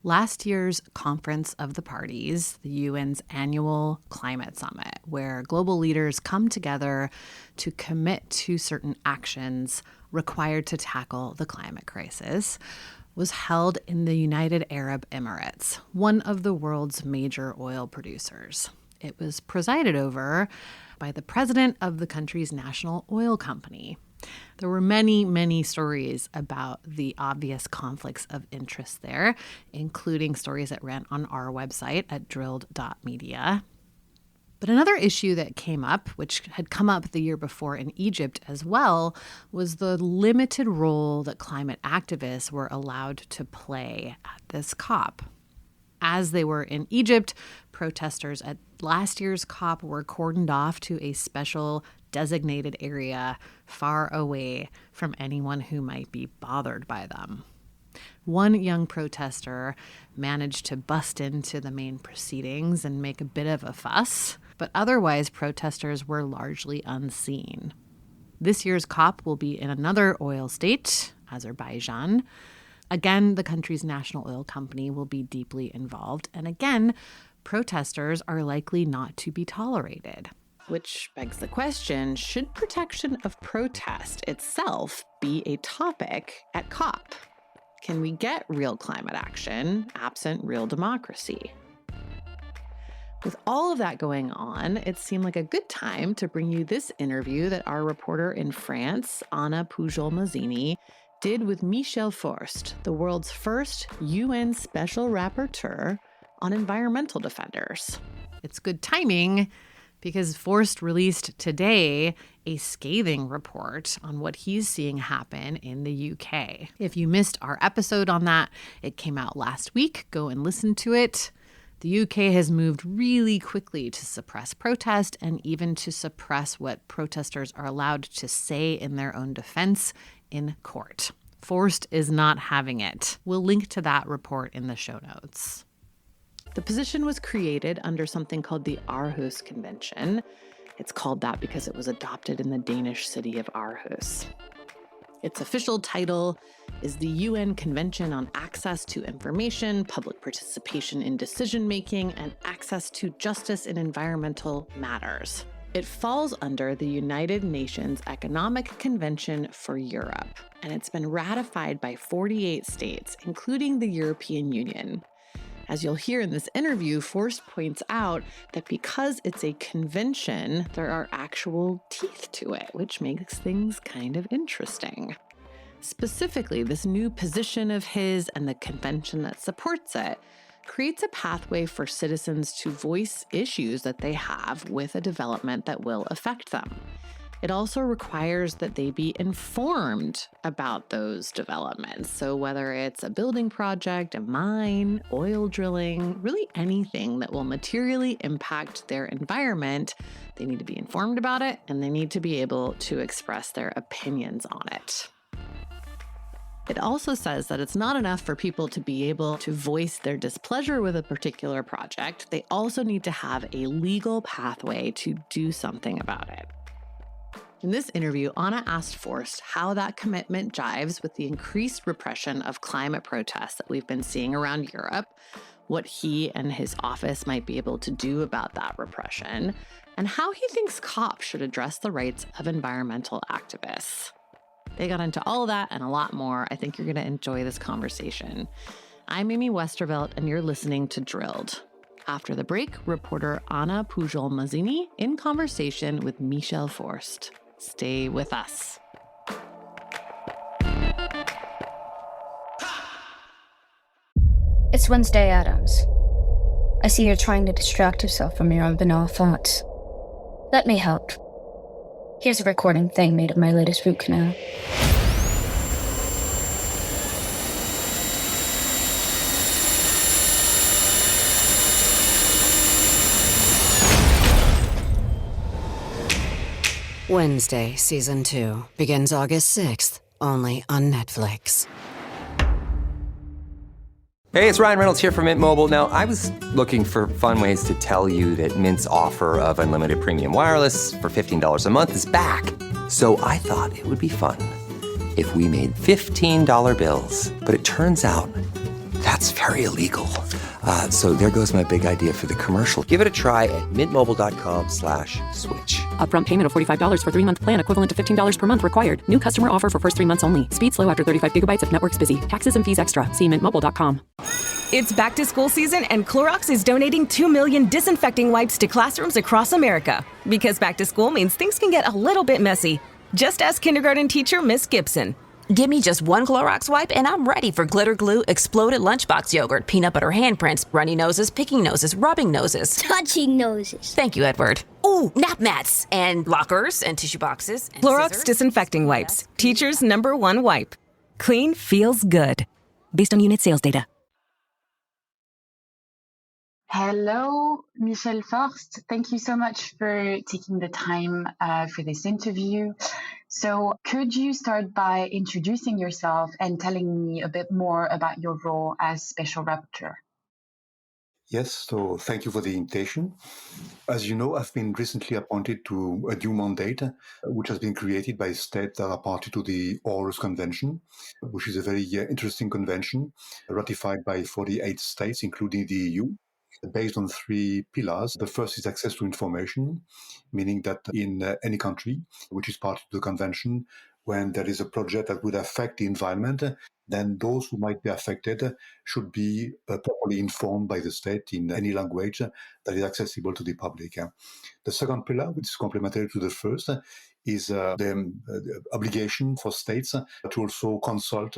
Last year's Conference of the Parties, the UN's annual climate summit, where global leaders come together to commit to certain actions required to tackle the climate crisis, was held in the United Arab Emirates, one of the world's major oil producers. It was presided over by the president of the country's national oil company. There were many, many stories about the obvious conflicts of interest there, including stories that ran on our website at drilled.media. But another issue that came up, which had come up the year before in Egypt as well, was the limited role that climate activists were allowed to play at this COP. As they were in Egypt, protesters at last year's COP were cordoned off to a special designated area far away from anyone who might be bothered by them. One young protester managed to bust into the main proceedings and make a bit of a fuss, but otherwise protesters were largely unseen. This year's COP will be in another oil state, Azerbaijan. Again, the country's national oil company will be deeply involved, and again, protesters are likely not to be tolerated. Which begs the question, should protection of protest itself be a topic at COP? Can we get real climate action absent real democracy? With all of that going on, it seemed like a good time to bring you this interview that our reporter in France, Anna Pujol-Mazzini, did with Michel Forst, the world's first UN Special Rapporteur on environmental defenders. It's good timing because Forst released today a scathing report on what he's seeing happen in the UK. If you missed our episode on that, it came out last week. Go and listen to it. The UK has moved really quickly to suppress protest and even to suppress what protesters are allowed to say in their own defense in court. Forst is not having it. We'll link to that report in the show notes. The position was created under something called the Aarhus Convention. It's called that because it was adopted in the Danish city of Aarhus. Its official title is the UN Convention on Access to Information, Public Participation in Decision-Making, and Access to Justice in Environmental Matters. It falls under the United Nations Economic Convention for Europe, and it's been ratified by 48 states, including the European Union. As you'll hear in this interview, Forst points out that because it's a convention, there are actual teeth to it, which makes things kind of interesting. Specifically, this new position of his and the convention that supports it creates a pathway for citizens to voice issues that they have with a development that will affect them. It also requires that they be informed about those developments. So whether it's a building project, a mine, oil drilling, really anything that will materially impact their environment, they need to be informed about it and they need to be able to express their opinions on it. It also says that it's not enough for people to be able to voice their displeasure with a particular project. They also need to have a legal pathway to do something about it. In this interview, Anna asked Forst how that commitment jives with the increased repression of climate protests that we've been seeing around Europe, what he and his office might be able to do about that repression, and how he thinks COP should address the rights of environmental activists. They got into all of that and a lot more. I think you're going to enjoy this conversation. I'm Amy Westervelt, and you're listening to Drilled. After the break, reporter Anna Pujol-Mazzini in conversation with Michel Forst. Stay with us. It's Wednesday, Adams. I see you're trying to distract yourself from your own banal thoughts. Let me help. Here's a recording thing made of my latest root canal. Wednesday, Season 2, begins August 6th, only on Netflix. Hey, it's Ryan Reynolds here from Mint Mobile. Now, I was looking for fun ways to tell you that Mint's offer of unlimited premium wireless for $15 a month is back. So I thought it would be fun if we made $15 bills. But it turns out That's very illegal. So there goes my big idea for the commercial. Give it a try at mintmobile.com/switch. Upfront payment of $45 for 3-month plan equivalent to $15 per month required. New customer offer for first 3 months only. Speed slow after 35 gigabytes if network's busy. Taxes and fees extra. See mintmobile.com. It's back to school season, and Clorox is donating 2 million disinfecting wipes to classrooms across America. Because back to school means things can get a little bit messy. Just ask kindergarten teacher Miss Gibson. Give me just one Clorox wipe and I'm ready for glitter glue, exploded lunchbox yogurt, peanut butter handprints, runny noses, picking noses, rubbing noses. Touching noses. Thank you, Edward. Ooh, nap mats and lockers and tissue boxes. And Clorox scissors. disinfecting wipes. Teacher's #1 wipe. Clean feels good. Based on unit sales data. Hello, Michel Forst. Thank you so much for taking the time for this interview. So could you start by introducing yourself and telling me a bit more about your role as Special Rapporteur? Yes, so thank you for the invitation. As you know, I've been recently appointed to a new mandate, which has been created by states that are party to the Aarhus Convention, which is a very interesting convention ratified by 48 states, including the EU. Based on 3 pillars. The first is access to information, meaning that in any country which is part of the convention, when there is a project that would affect the environment, then those who might be affected should be properly informed by the state in any language that is accessible to the public. The second pillar, which is complementary to the first, is the obligation for states to also consult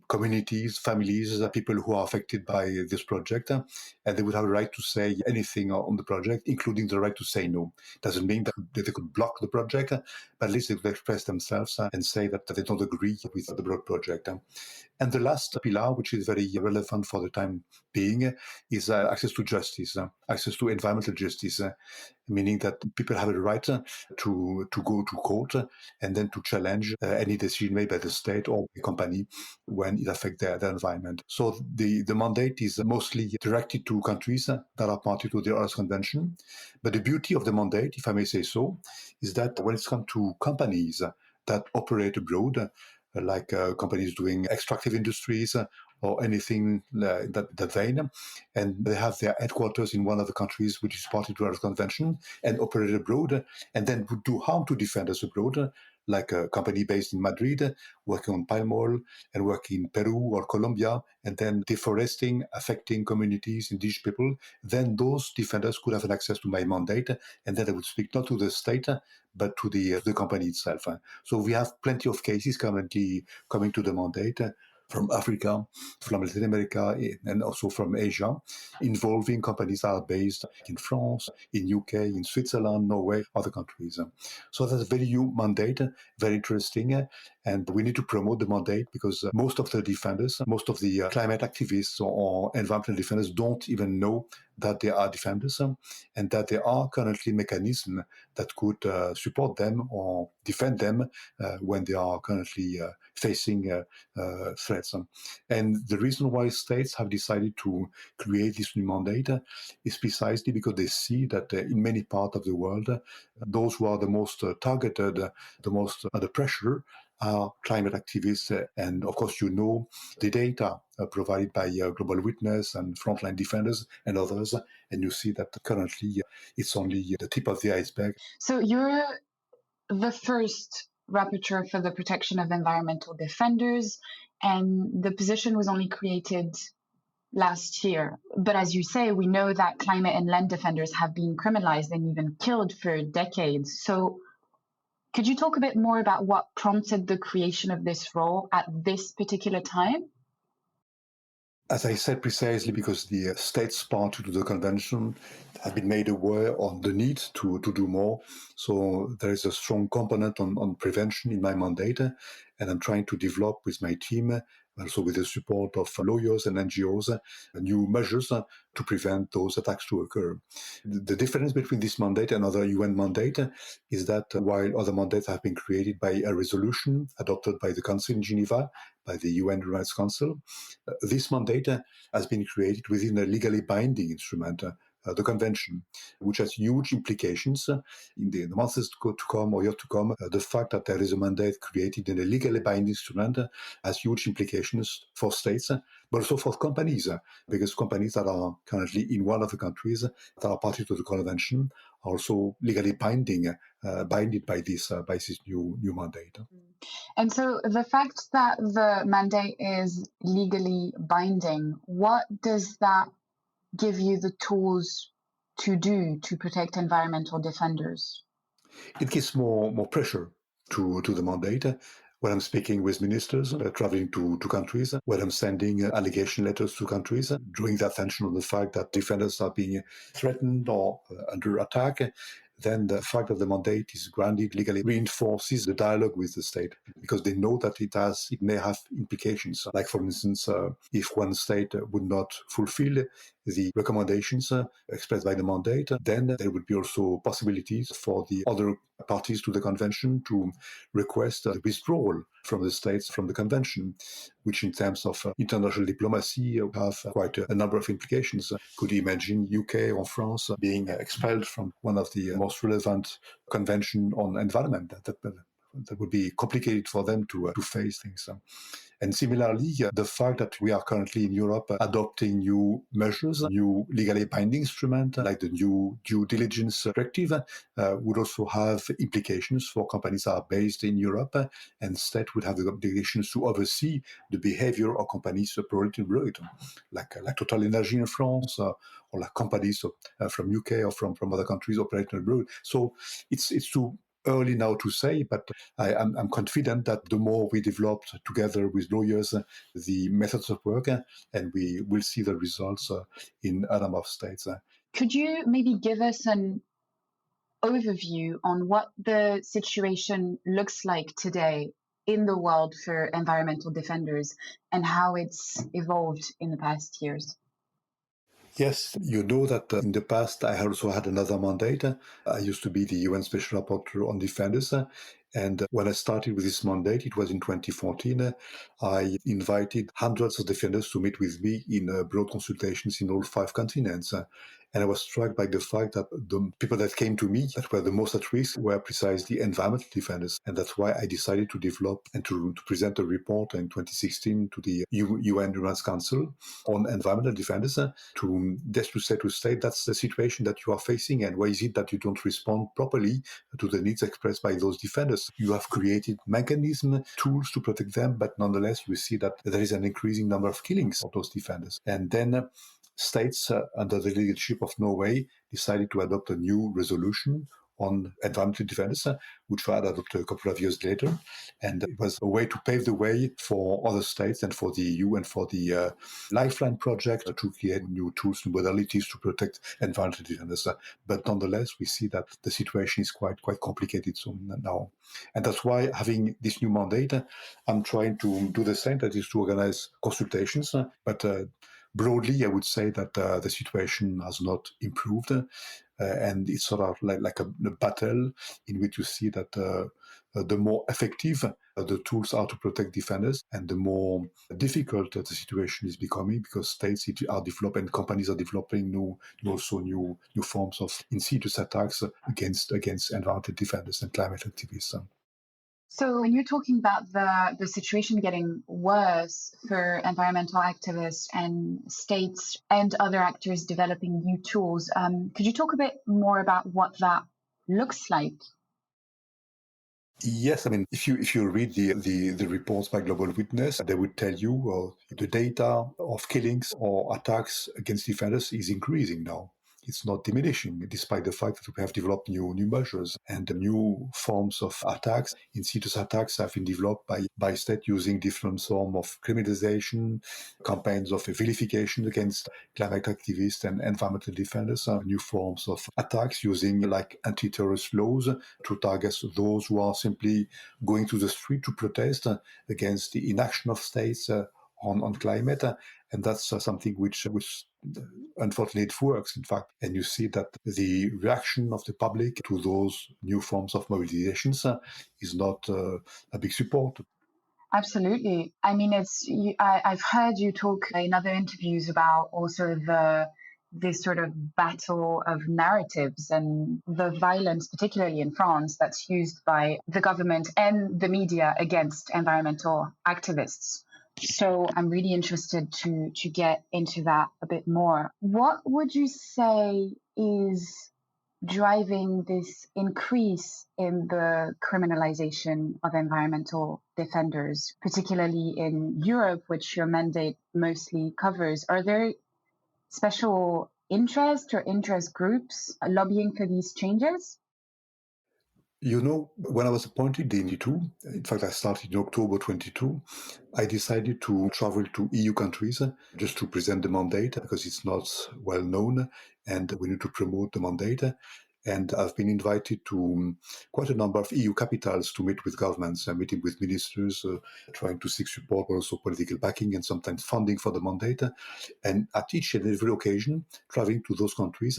communities, families, people who are affected by this project, and they would have a right to say anything on the project, including the right to say no. Doesn't mean that they could block the project, but at least they could express themselves and say that they don't agree with the broad project. And the last pillar, which is very relevant for the time being, is access to justice, access to environmental justice, meaning that people have a right to go to court and then to challenge any decision made by the state or the company when it affects their environment. So the mandate is mostly directed to countries that are party to the Aarhus Convention. But the beauty of the mandate, if I may say so, is that when it comes to companies that operate abroad, like companies doing extractive industries or anything that vein, and they have their headquarters in one of the countries which is party to our convention and operate abroad, and then would do harm to defenders abroad, like a company based in Madrid, working on palm oil and working in Peru or Colombia, and then deforesting, affecting communities, indigenous people, then those defenders could have an access to my mandate, and then they would speak not to the state, but to the company itself. So we have plenty of cases currently coming to the mandate from Africa, from Latin America, and also from Asia, involving companies that are based in France, in UK, in Switzerland, Norway, other countries. So that's a very new mandate, very interesting, and we need to promote the mandate because most of the defenders, most of the climate activists or environmental defenders don't even know that they are defenders and that there are currently mechanisms that could support them or defend them when they are currently facing threats. And the reason why states have decided to create this new mandate is precisely because they see that in many parts of the world, those who are the most targeted, the most under pressure, are climate activists. And of course, you know the data provided by Global Witness and Frontline Defenders and others. And you see that currently it's only the tip of the iceberg. So you're the first rapporteur for the protection of environmental defenders, and the position was only created last year. But as you say, we know that climate and land defenders have been criminalized and even killed for decades. So could you talk a bit more about what prompted the creation of this role at this particular time? As I said, precisely because the states party to the convention have been made aware of the need to do more. So there is a strong component on prevention in my mandate, and I'm trying to develop with my team, also with the support of lawyers and NGOs, new measures to prevent those attacks to occur. The difference between this mandate and other UN mandate is that while other mandates have been created by a resolution adopted by the Council in Geneva, by the UN Human Rights Council, this mandate has been created within a legally binding instrument, the convention, which has huge implications in the months to come or years to come. The fact that there is a mandate created in a legally binding instrument has huge implications for states, but also for companies, because companies that are currently in one of the countries that are party to the convention are also legally binded by this new mandate. And so the fact that the mandate is legally binding, what does that give you the tools to do to protect environmental defenders? It gives more pressure to the mandate. When I'm speaking with ministers, traveling to countries, when I'm sending allegation letters to countries, drawing the attention on the fact that defenders are being threatened or under attack, then the fact that the mandate is granted legally reinforces the dialogue with the state, because they know that it may have implications. Like, for instance, if one state would not fulfill the recommendations expressed by the mandate, then there would be also possibilities for the other parties to the convention to request the withdrawal from the states from the convention, which in terms of international diplomacy have quite a number of implications. Could you imagine UK or France being expelled from one of the most relevant convention on environment? That would be complicated for them to face things. And similarly, the fact that we are currently in Europe adopting new measures, new legally binding instruments like the new due diligence directive would also have implications for companies that are based in Europe, and state would have the obligations to oversee the behavior of companies operating abroad, like Total Energy in France, or like companies from UK or from other countries operating abroad. So it's too early now to say, but I'm confident that the more we develop together with lawyers the methods of work, and we will see the results in a number of states. Could you maybe give us an overview on what the situation looks like today in the world for environmental defenders and how it's evolved in the past years? Yes, you know that in the past I also had another mandate. I used to be the UN Special Rapporteur on Defenders. And when I started with this mandate, it was in 2014. I invited hundreds of defenders to meet with me in broad consultations in all 5 continents. And I was struck by the fact that the people that came to me that were the most at risk were precisely environmental defenders. And that's why I decided to develop and to present a report in 2016 to the UN Human Council on environmental defenders to say to state that's the situation that you are facing, and why is it that you don't respond properly to the needs expressed by those defenders. You have created mechanisms, tools to protect them, but nonetheless we see that there is an increasing number of killings of those defenders. And then states under the leadership of Norway decided to adopt a new resolution on environmental defenders, which were adopted a couple of years later. And it was a way to pave the way for other states and for the EU and for the Lifeline project to create new tools, new modalities to protect environmental defenders. But nonetheless, we see that the situation is quite complicated now. And that's why, having this new mandate, I'm trying to do the same, that is to organize consultations. But broadly, I would say that the situation has not improved. And it's sort of like a battle in which you see that the more effective the tools are to protect defenders, and the more difficult the situation is becoming, because states are developing, companies are developing new forms of insidious attacks against environmental defenders and climate activists. So when you're talking about the situation getting worse for environmental activists and states and other actors developing new tools, could you talk a bit more about what that looks like? Yes, I mean, if you read the reports by Global Witness, they would tell you the data of killings or attacks against defenders is increasing now. It's not diminishing, despite the fact that we have developed new measures and new forms of attacks. Insidious attacks have been developed by state using different forms of criminalization, campaigns of vilification against climate activists and environmental defenders, new forms of attacks using like anti-terrorist laws to target those who are simply going to the street to protest against the inaction of states on climate. And that's something which unfortunately it works, in fact. And you see that the reaction of the public to those new forms of mobilizations is not a big support. Absolutely. I mean, I've heard you talk in other interviews about also the this sort of battle of narratives and the violence, particularly in France, that's used by the government and the media against environmental activists. So I'm really interested to get into that a bit more. What would you say is driving this increase in the criminalization of environmental defenders, particularly in Europe, which your mandate mostly covers? Are there special interest or interest groups lobbying for these changes? You know, when I was appointed in 22, in fact, I started in October 22, I decided to travel to EU countries just to present the mandate because it's not well known and we need to promote the mandate. And I've been invited to quite a number of EU capitals to meet with governments, meeting with ministers, trying to seek support, but also political backing and sometimes funding for the mandate. And at each and every occasion, traveling to those countries,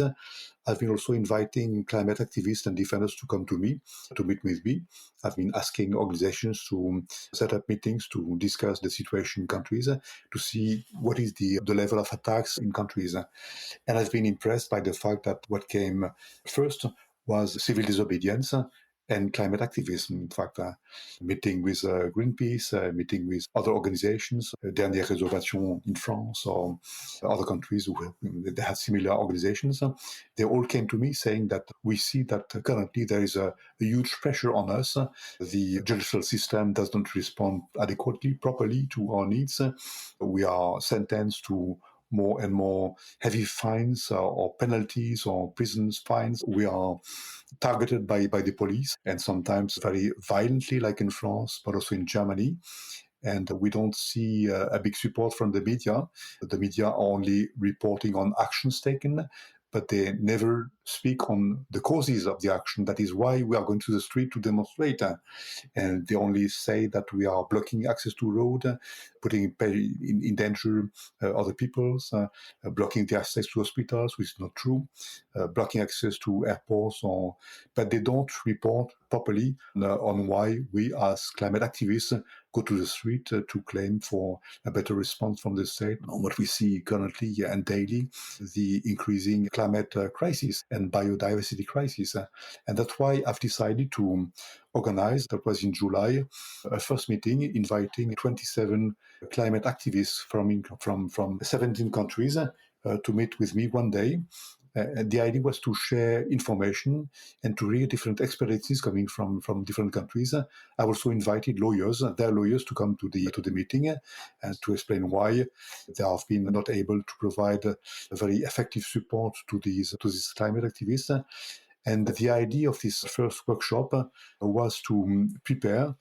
I've been also inviting climate activists and defenders to come to me, to meet with me. I've been asking organizations to set up meetings to discuss the situation in countries, to see what is the level of attacks in countries. And I've been impressed by the fact that what came first was civil disobedience and climate activism. In fact, meeting with Greenpeace, meeting with other organizations, Dernière Réservation in France or other countries they have similar organizations, they all came to me saying that we see that currently there is a huge pressure on us. The judicial system does not respond adequately, properly to our needs. We are sentenced to more and more heavy fines or penalties or prison fines. We are targeted by the police and sometimes very violently, like in France, but also in Germany. And we don't see a big support from the media. The media are only reporting on actions taken, but they never speak on the causes of the action. That is why we are going to the street to demonstrate. And they only say that we are blocking access to road, putting in danger other people's, blocking the access to hospitals, which is not true, blocking access to airports, but they don't report properly on why we as climate activists go to the street to claim for a better response from the state on what we see currently and daily, the increasing climate crisis and biodiversity crisis. And that's why I've decided to organize, that was in July, a first meeting inviting 27 climate activists from 17 countries to meet with me one day. And the idea was to share information and to hear different experiences coming from different countries. I also invited their lawyers, to come to the meeting and to explain why they have been not able to provide a very effective support to these climate activists. And the idea of this first workshop was to prepare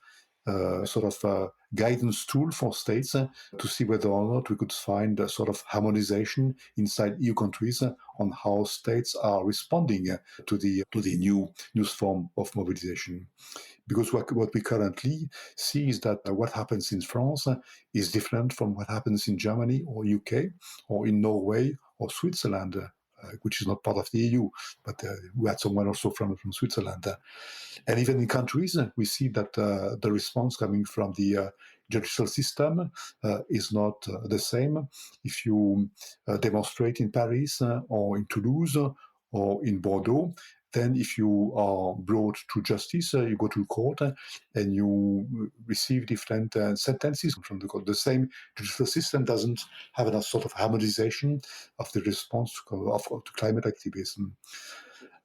sort of a guidance tool for states to see whether or not we could find a sort of harmonization inside EU countries on how states are responding to the new form of mobilization. Because what we currently see is that what happens in France is different from what happens in Germany or UK or in Norway or Switzerland, which is not part of the EU, but we had someone also from Switzerland. And even in countries, we see that the response coming from the judicial system is not the same. If you demonstrate in Paris or in Toulouse or in Bordeaux, then if you are brought to justice, you go to court and you receive different sentences from the court. The same judicial system doesn't have a sort of harmonization of the response to climate activism.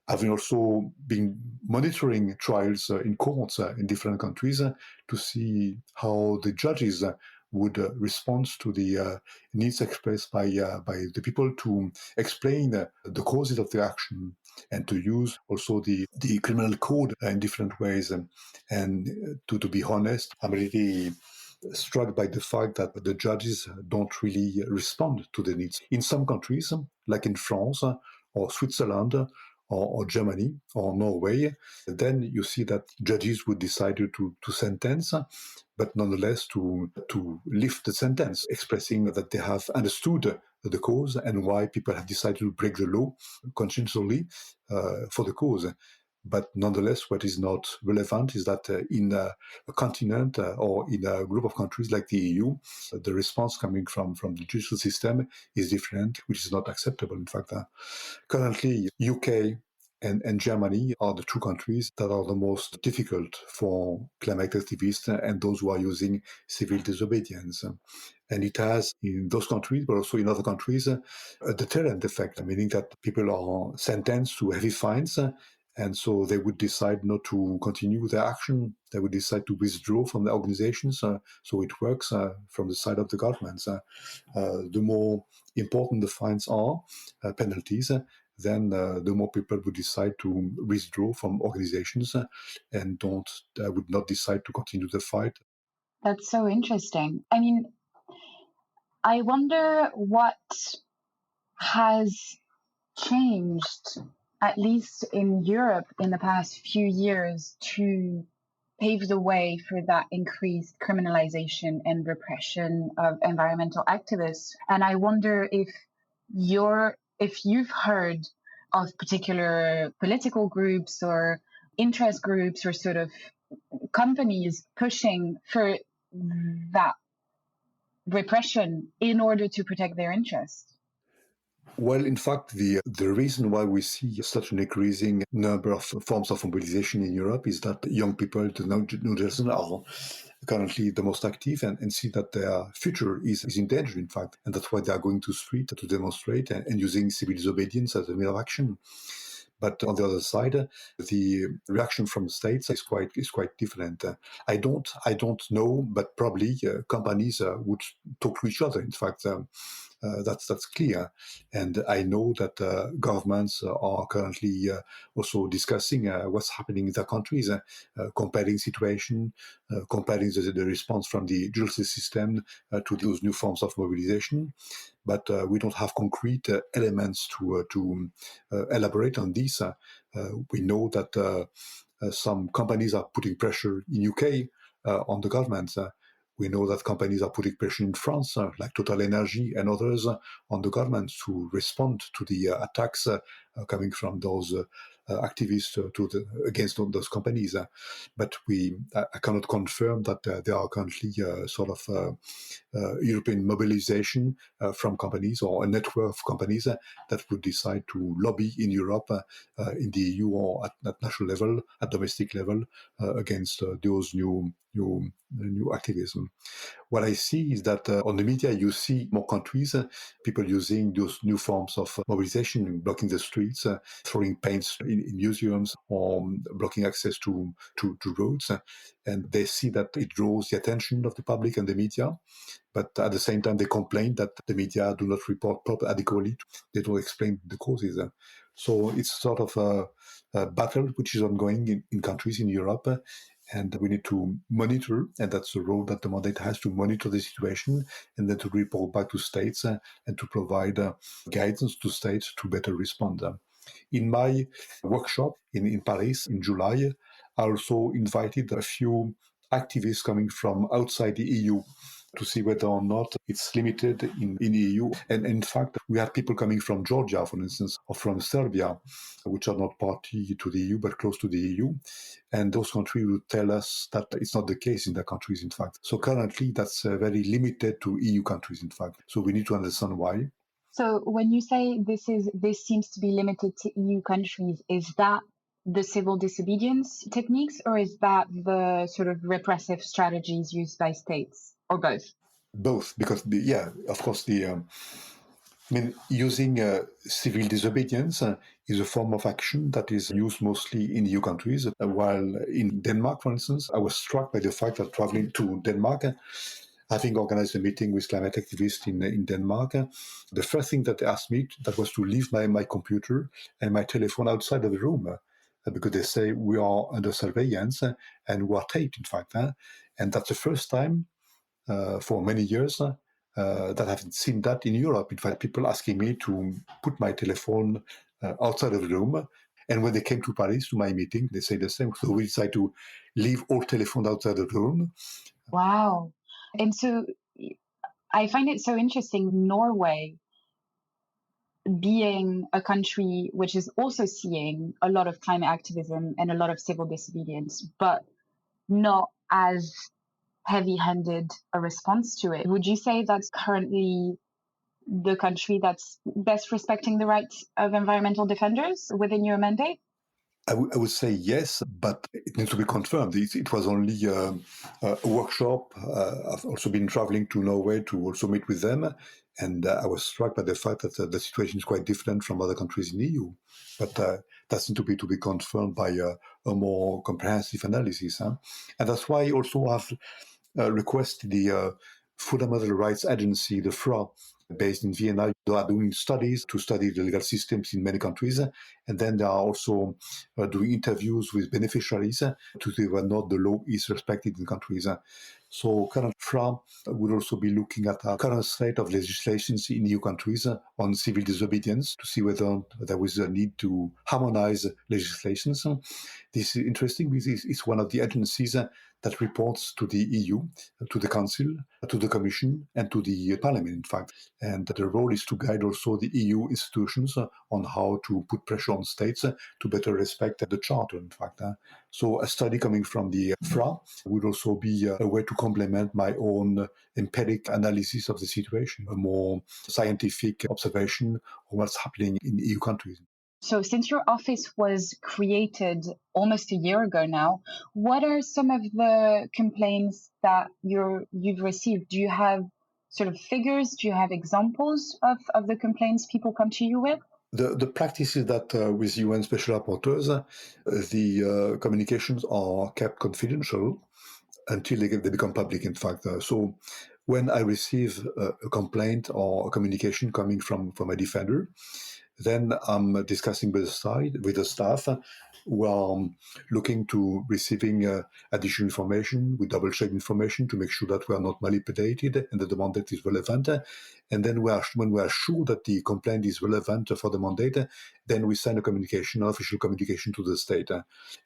I've also been monitoring trials in courts in different countries to see how the judges would respond to the needs expressed by the people to explain the causes of the action and to use also the criminal code in different ways. And to be honest, I'm really struck by the fact that the judges don't really respond to the needs. In some countries, like in France or Switzerland, or Germany or Norway, then you see that judges would decide to sentence, but nonetheless to lift the sentence, expressing that they have understood the cause and why people have decided to break the law conscientiously for the cause. But nonetheless, what is not relevant is that in a continent or in a group of countries like the EU, the response coming from the judicial system is different, which is not acceptable. In fact, currently, UK and Germany are the two countries that are the most difficult for climate activists and those who are using civil disobedience. And it has, in those countries, but also in other countries, a deterrent effect, meaning that people are sentenced to heavy fines, and so they would decide not to continue their action. They would decide to withdraw from the organizations. So it works from the side of the governments. The more important the fines are, penalties, then the more people would decide to withdraw from organizations and would not decide to continue the fight. That's so interesting. I mean, I wonder what has changed, at least in Europe, in the past few years to pave the way for that increased criminalization and repression of environmental activists. And I wonder if you've heard of particular political groups or interest groups or sort of companies pushing for that repression in order to protect their interests. Well, in fact, the reason why we see such an increasing number of forms of mobilization in Europe is that young people, the new generation, are currently the most active and see that their future is in danger, in fact. And that's why they are going to street to demonstrate and using civil disobedience as a means of action. But on the other side, the reaction from the states is quite different. I don't know, but probably companies would talk to each other. In fact, that's clear. And I know that governments are currently also discussing what's happening in their countries, comparing situation, comparing the response from the judicial system to those new forms of mobilization. But we don't have concrete elements to elaborate on this. We know that some companies are putting pressure in UK on the government. We know that companies are putting pressure in France, like Total Energy and others, on the government to respond to the attacks coming from those activists against those companies. But I cannot confirm that there are currently sort of European mobilization from companies or a network of companies that would decide to lobby in Europe, in the EU or at national level, at domestic level, against those new activism. What I see is that on the media, you see more countries, people using those new forms of mobilization, blocking the streets, throwing paints in museums, or blocking access to roads. And they see that it draws the attention of the public and the media. But at the same time, they complain that the media do not report adequately. They don't explain the causes. So it's sort of a battle which is ongoing in countries in Europe. And we need to monitor, and that's the role that the mandate has, to monitor the situation and then to report back to states and to provide guidance to states to better respond. In my workshop in Paris in July, I also invited a few activists coming from outside the EU to see whether or not it's limited in the EU. And in fact, we had people coming from Georgia, for instance, or from Serbia, which are not party to the EU, but close to the EU. And those countries would tell us that it's not the case in their countries, in fact. So currently, that's very limited to EU countries, in fact. So we need to understand why. So when you say this seems to be limited to EU countries, is that the civil disobedience techniques, or is that the sort of repressive strategies used by states, or both? Both, because of course, using civil disobedience is a form of action that is used mostly in EU countries. While in Denmark, for instance, I was struck by the fact that traveling to Denmark, having organized a meeting with climate activists in Denmark, the first thing that they asked me that was to leave my computer and my telephone outside of the room, because they say we are under surveillance and we are taped, in fact. And that's the first time for many years that I've seen that in Europe. In fact, people asking me to put my telephone outside of the room. And when they came to Paris to my meeting, they say the same. So we decided to leave all telephones outside of the room. Wow. And so I find it so interesting. Norway, being a country which is also seeing a lot of climate activism and a lot of civil disobedience, but not as heavy-handed a response to it. Would you say that's currently the country that's best respecting the rights of environmental defenders within your mandate? I would say yes, but it needs to be confirmed. It was only a workshop. I've also been traveling to Norway to also meet with them, and I was struck by the fact that the situation is quite different from other countries in the EU. But that needs to be confirmed by a more comprehensive analysis. Huh? And that's why I also have requested the Fundamental Rights Agency, the FRA, based in Vienna. They are doing studies to study the legal systems in many countries. And then they are also doing interviews with beneficiaries to see whether or not the law is respected in countries. So current FRA would also be looking at the current state of legislations in EU countries on civil disobedience to see whether there was a need to harmonize legislations. This is interesting because it's one of the agencies that reports to the EU, to the Council, to the Commission, and to the Parliament, in fact. And the role is to guide also the EU institutions on how to put pressure on states to better respect the Charter, in fact. So a study coming from the FRA would also be a way to complement my own empiric analysis of the situation, a more scientific observation of what's happening in EU countries. So since your office was created almost a year ago now, what are some of the complaints that you've received? Do you have sort of figures? Do you have examples of the complaints people come to you with? The practice is that with UN special rapporteurs, the communications are kept confidential until they become public, in fact. So when I receive a complaint or a communication coming from a defender, then I'm discussing with the staff who are looking to receiving additional information. We double-check information to make sure that we are not manipulated and that the mandate is relevant. And then when we are sure that the complaint is relevant for the mandate, then we send an official communication to the state.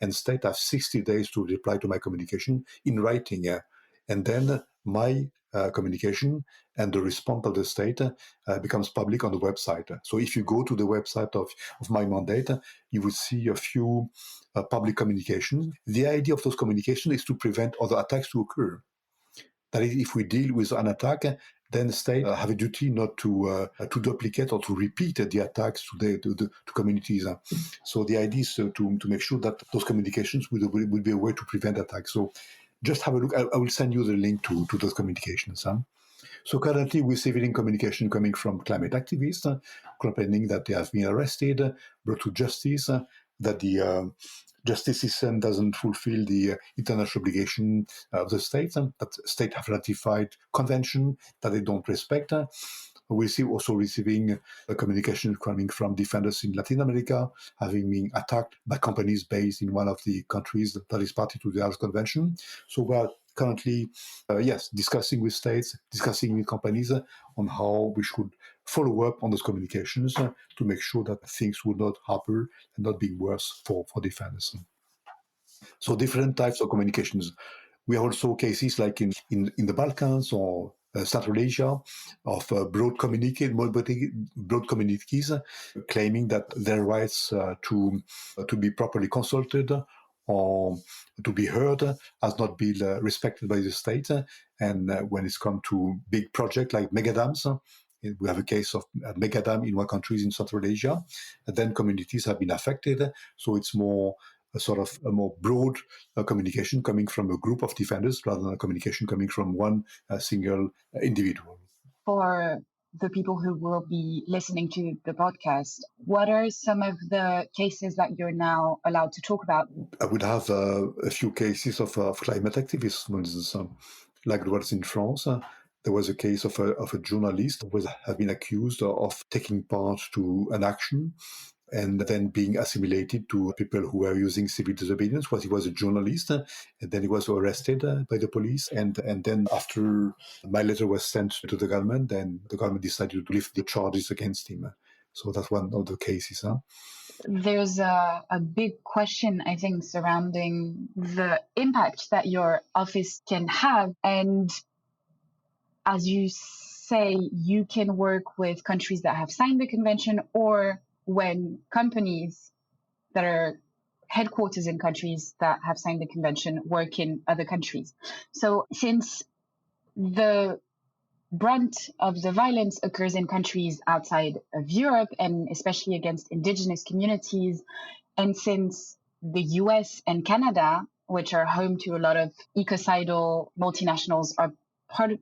And state has 60 days to reply to my communication in writing. And then my communication and the response of the state becomes public on the website. So if you go to the website of my mandate, you will see a few public communications. The idea of those communications is to prevent other attacks to occur. That is, if we deal with an attack, then the state have a duty not to duplicate or to repeat the attacks to communities. So the idea is to make sure that those communications will be a way to prevent attacks. So just have a look. I will send you the link to those communications. So currently we're receiving communication coming from climate activists complaining that they have been arrested, brought to justice, that the justice system doesn't fulfill the international obligation of the states, that states have ratified convention that they don't respect. We see also receiving communication coming from defenders in Latin America, having been attacked by companies based in one of the countries that is party to the Arles Convention. So we are currently, discussing with states, discussing with companies on how we should follow up on those communications to make sure that things will not happen and not be worse for defenders. So different types of communications. We have also cases like in the Balkans or Central Asia of broad communiques claiming that their rights to be properly consulted or to be heard has not been respected by the state. And when it's come to big projects like megadams, we have a case of a megadam in one country in Central Asia, and then communities have been affected. So it's more a sort of a more broad communication coming from a group of defenders rather than a communication coming from one single individual. For the people who will be listening to the podcast, what are some of the cases that you're now allowed to talk about? I would have a few cases of climate activists, for instance, like the ones in France. There was a case of a journalist who had been accused of taking part to an action and then being assimilated to people who were using civil disobedience, because he was a journalist, and then he was arrested by the police. And then after my letter was sent to the government, then the government decided to lift the charges against him. So that's one of the cases. There's a big question, I think, surrounding the impact that your office can have. And as you say you can work with countries that have signed the convention, or when companies that are headquarters in countries that have signed the convention work in other countries. So since the brunt of the violence occurs in countries outside of Europe, and especially against indigenous communities, and since the US and Canada, which are home to a lot of ecocidal multinationals, are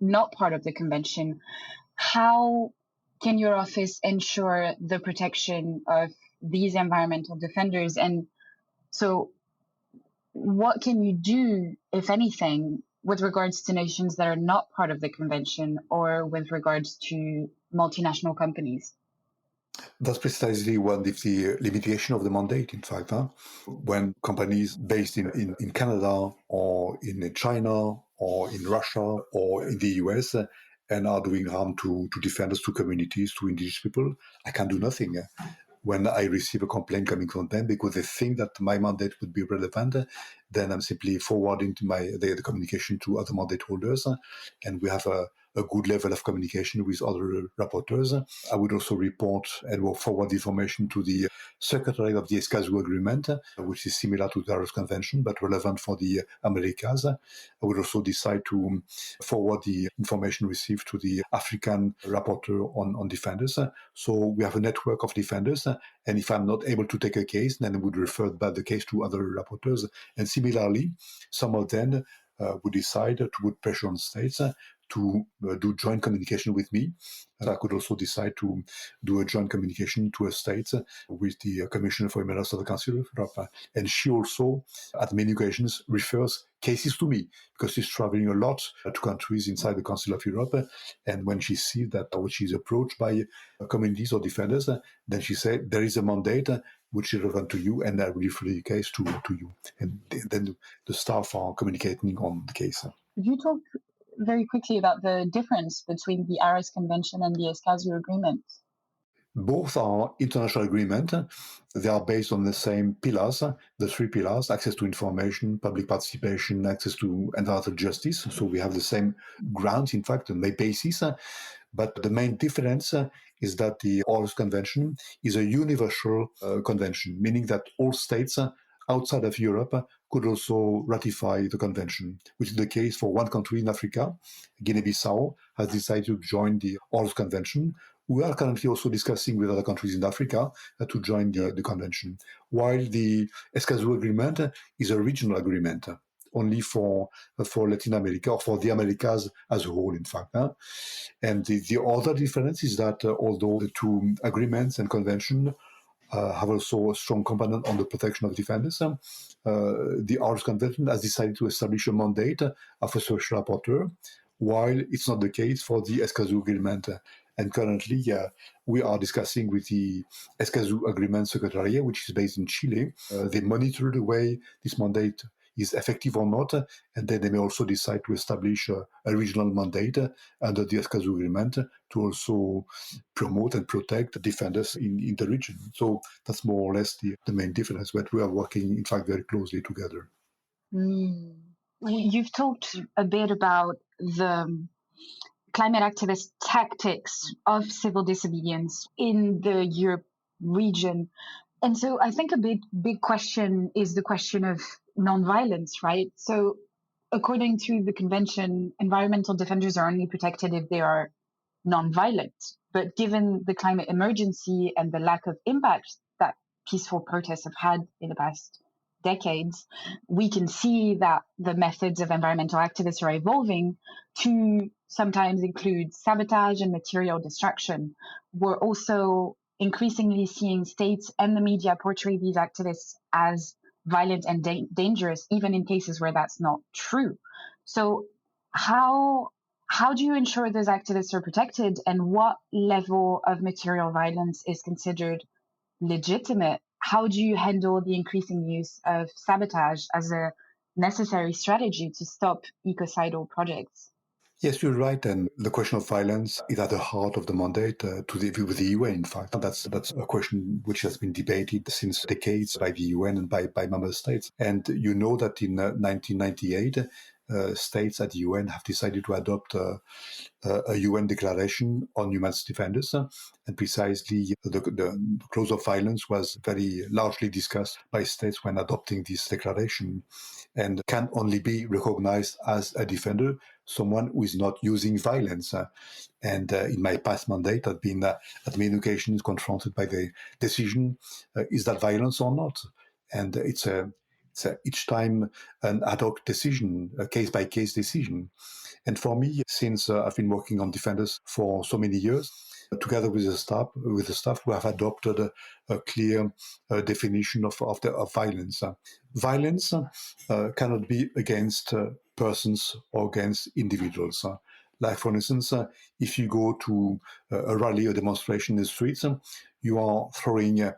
not part of the convention, how can your office ensure the protection of these environmental defenders? And so what can you do, if anything, with regards to nations that are not part of the convention, or with regards to multinational companies? That's precisely one of the limitation of the mandate, in fact. When companies based in Canada or in China or in Russia or in the US and are doing harm to defenders, to communities, to indigenous people, I can do nothing. When I receive a complaint coming from them because they think that my mandate would be relevant, then I'm simply forwarding the communication to other mandate holders, and we have a good level of communication with other rapporteurs. I would also report and will forward the information to the secretary of the Escazú Agreement, which is similar to the Aarhus Convention, but relevant for the Americas. I would also decide to forward the information received to the African Rapporteur on defenders. So we have a network of defenders, and if I'm not able to take a case, then I would refer back the case to other rapporteurs. And similarly, some of them would decide to put pressure on states to do joint communication with me. And I could also decide to do a joint communication to a state with the Commissioner for Human Rights of the Council of Europe. And she also, at many occasions, refers cases to me because she's traveling a lot to countries inside the Council of Europe. And when she sees that she's approached by communities or defenders, then she said, there is a mandate which is relevant to you, and I will refer the case to you. And then the staff are communicating on the case. You talk very quickly about the difference between the Aarhus Convention and the Escazú Agreement. Both are international agreements. They are based on the same pillars, the three pillars: access to information, public participation, access to environmental justice. So we have the same grounds, in fact, the main basis. But the main difference is that the Aarhus Convention is a universal convention, meaning that all states outside of Europe could also ratify the convention, which is the case for one country in Africa. Guinea-Bissau has decided to join the Aarhus Convention. We are currently also discussing with other countries in Africa to join the convention, while the Escazú Agreement is a regional agreement, only for Latin America, or for the Americas as a whole, in fact. And the other difference is that although the two agreements and convention have also a strong component on the protection of defenders, the Aarhus Convention has decided to establish a mandate of a social rapporteur, while it's not the case for the Escazú Agreement. And currently, we are discussing with the Escazú Agreement Secretariat, which is based in Chile. They monitor the way this mandate is effective or not, and then they may also decide to establish a regional mandate under the Escazú Agreement to also promote and protect defenders in the region. So that's more or less the main difference, but we are working, in fact, very closely together. You've talked a bit about the climate activist tactics of civil disobedience in the Europe region. And so I think a big question is the question of nonviolence, right? So according to the convention, environmental defenders are only protected if they are nonviolent. But given the climate emergency and the lack of impact that peaceful protests have had in the past decades, we can see that the methods of environmental activists are evolving to sometimes include sabotage and material destruction. We're also increasingly seeing states and the media portray these activists as violent and dangerous, even in cases where that's not true. So how do you ensure those activists are protected, and what level of material violence is considered legitimate? How do you handle the increasing use of sabotage as a necessary strategy to stop ecocidal projects? Yes, you're right. And the question of violence is at the heart of the mandate with the UN, in fact. That's a question which has been debated since decades by the UN and by member states. And you know that in 1998, states at the UN have decided to adopt a UN declaration on human rights defenders, and precisely the clause of violence was very largely discussed by states when adopting this declaration, and can only be recognized as a defender someone who is not using violence. And in my past mandate, I've been at many occasions confronted by the decision: is that violence or not? And it's each time an ad hoc decision, a case-by-case decision. And for me, since I've been working on defenders for so many years, together with the staff, we have adopted a clear definition of violence. Violence cannot be against persons or against individuals. Like, for instance, if you go to a rally or demonstration in the streets, you are throwing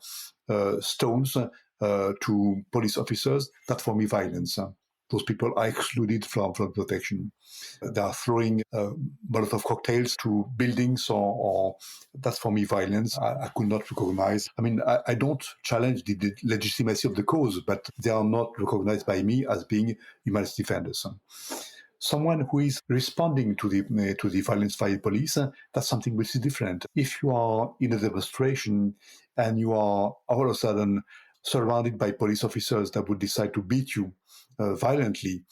stones to police officers. That's for me violence. Those people are excluded from protection. They are throwing Molotov cocktails to buildings, or that's for me violence. I could not recognize. I mean, I don't challenge the legitimacy of the cause, but they are not recognized by me as being human rights defenders. Someone who is responding to the violence by police, that's something which is different. If you are in a demonstration and you are all of a sudden surrounded by police officers that would decide to beat you violently,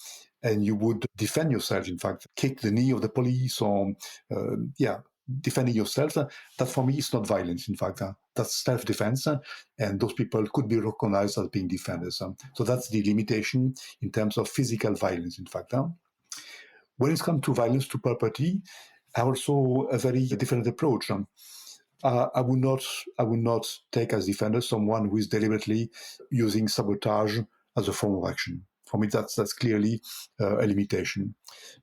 and you would defend yourself, in fact, kick the knee of the police, or defending yourself, that for me is not violence, in fact. That's self-defense, and those people could be recognized as being defenders. So that's the limitation in terms of physical violence, in fact. When it comes to violence to property, I have also a very different approach. I would not take as defender someone who is deliberately using sabotage as a form of action. For me, that's clearly a limitation,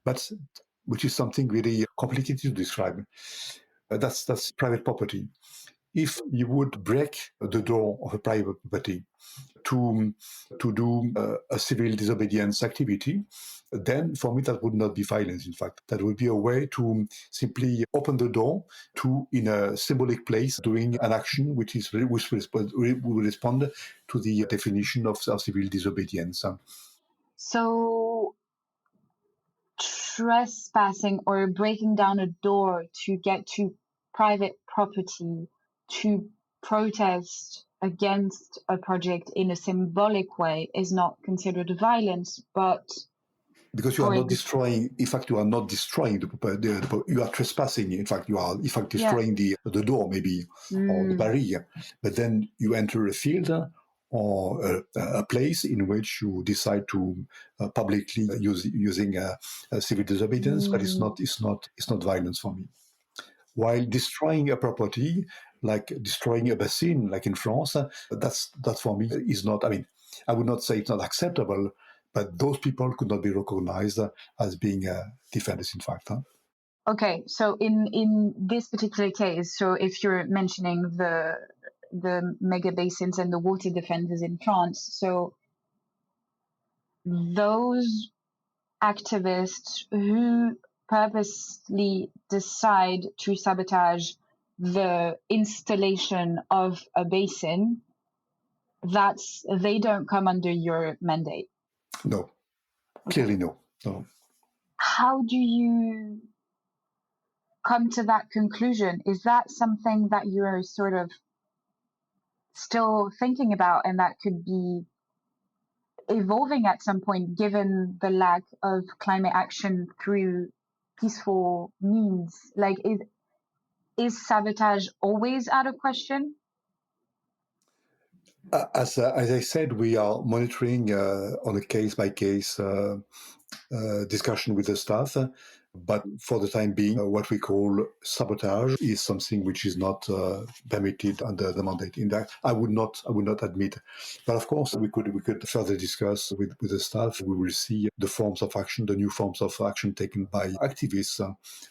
but which is something really complicated to describe. That's private property. If you would break the door of a private property to do a civil disobedience activity, then for me that would not be violence. In fact, that would be a way to simply open the door to, in a symbolic place, doing an action which will respond to the definition of civil disobedience. So trespassing or breaking down a door to get to private property to protest against a project in a symbolic way is not considered violence, but because you are not destroying. In fact, you are not destroying you are trespassing. In fact, you are destroying the door, maybe, or the barrier. But then you enter a field or a place in which you decide to publicly using civil disobedience, but it's not violence for me. While destroying a property, like destroying a basin, like in France, that for me is not. I mean, I would not say it's not acceptable, but those people could not be recognized as being defenders, in fact. Okay, so in this particular case, so if you're mentioning the mega basins and the water defenders in France, so those activists who purposely decide to sabotage the installation of a basin, they don't come under your mandate. No, clearly no. How do you come to that conclusion? Is that something that you're sort of still thinking about and that could be evolving at some point, given the lack of climate action through peaceful means? Like, is sabotage always out of question? As I said, we are monitoring on a case-by-case discussion with the staff. But for the time being, what we call sabotage is something which is not permitted under the mandate. In that, I would not admit. But of course, we could further discuss with the staff. We will see the forms of action, the new forms of action taken by activists.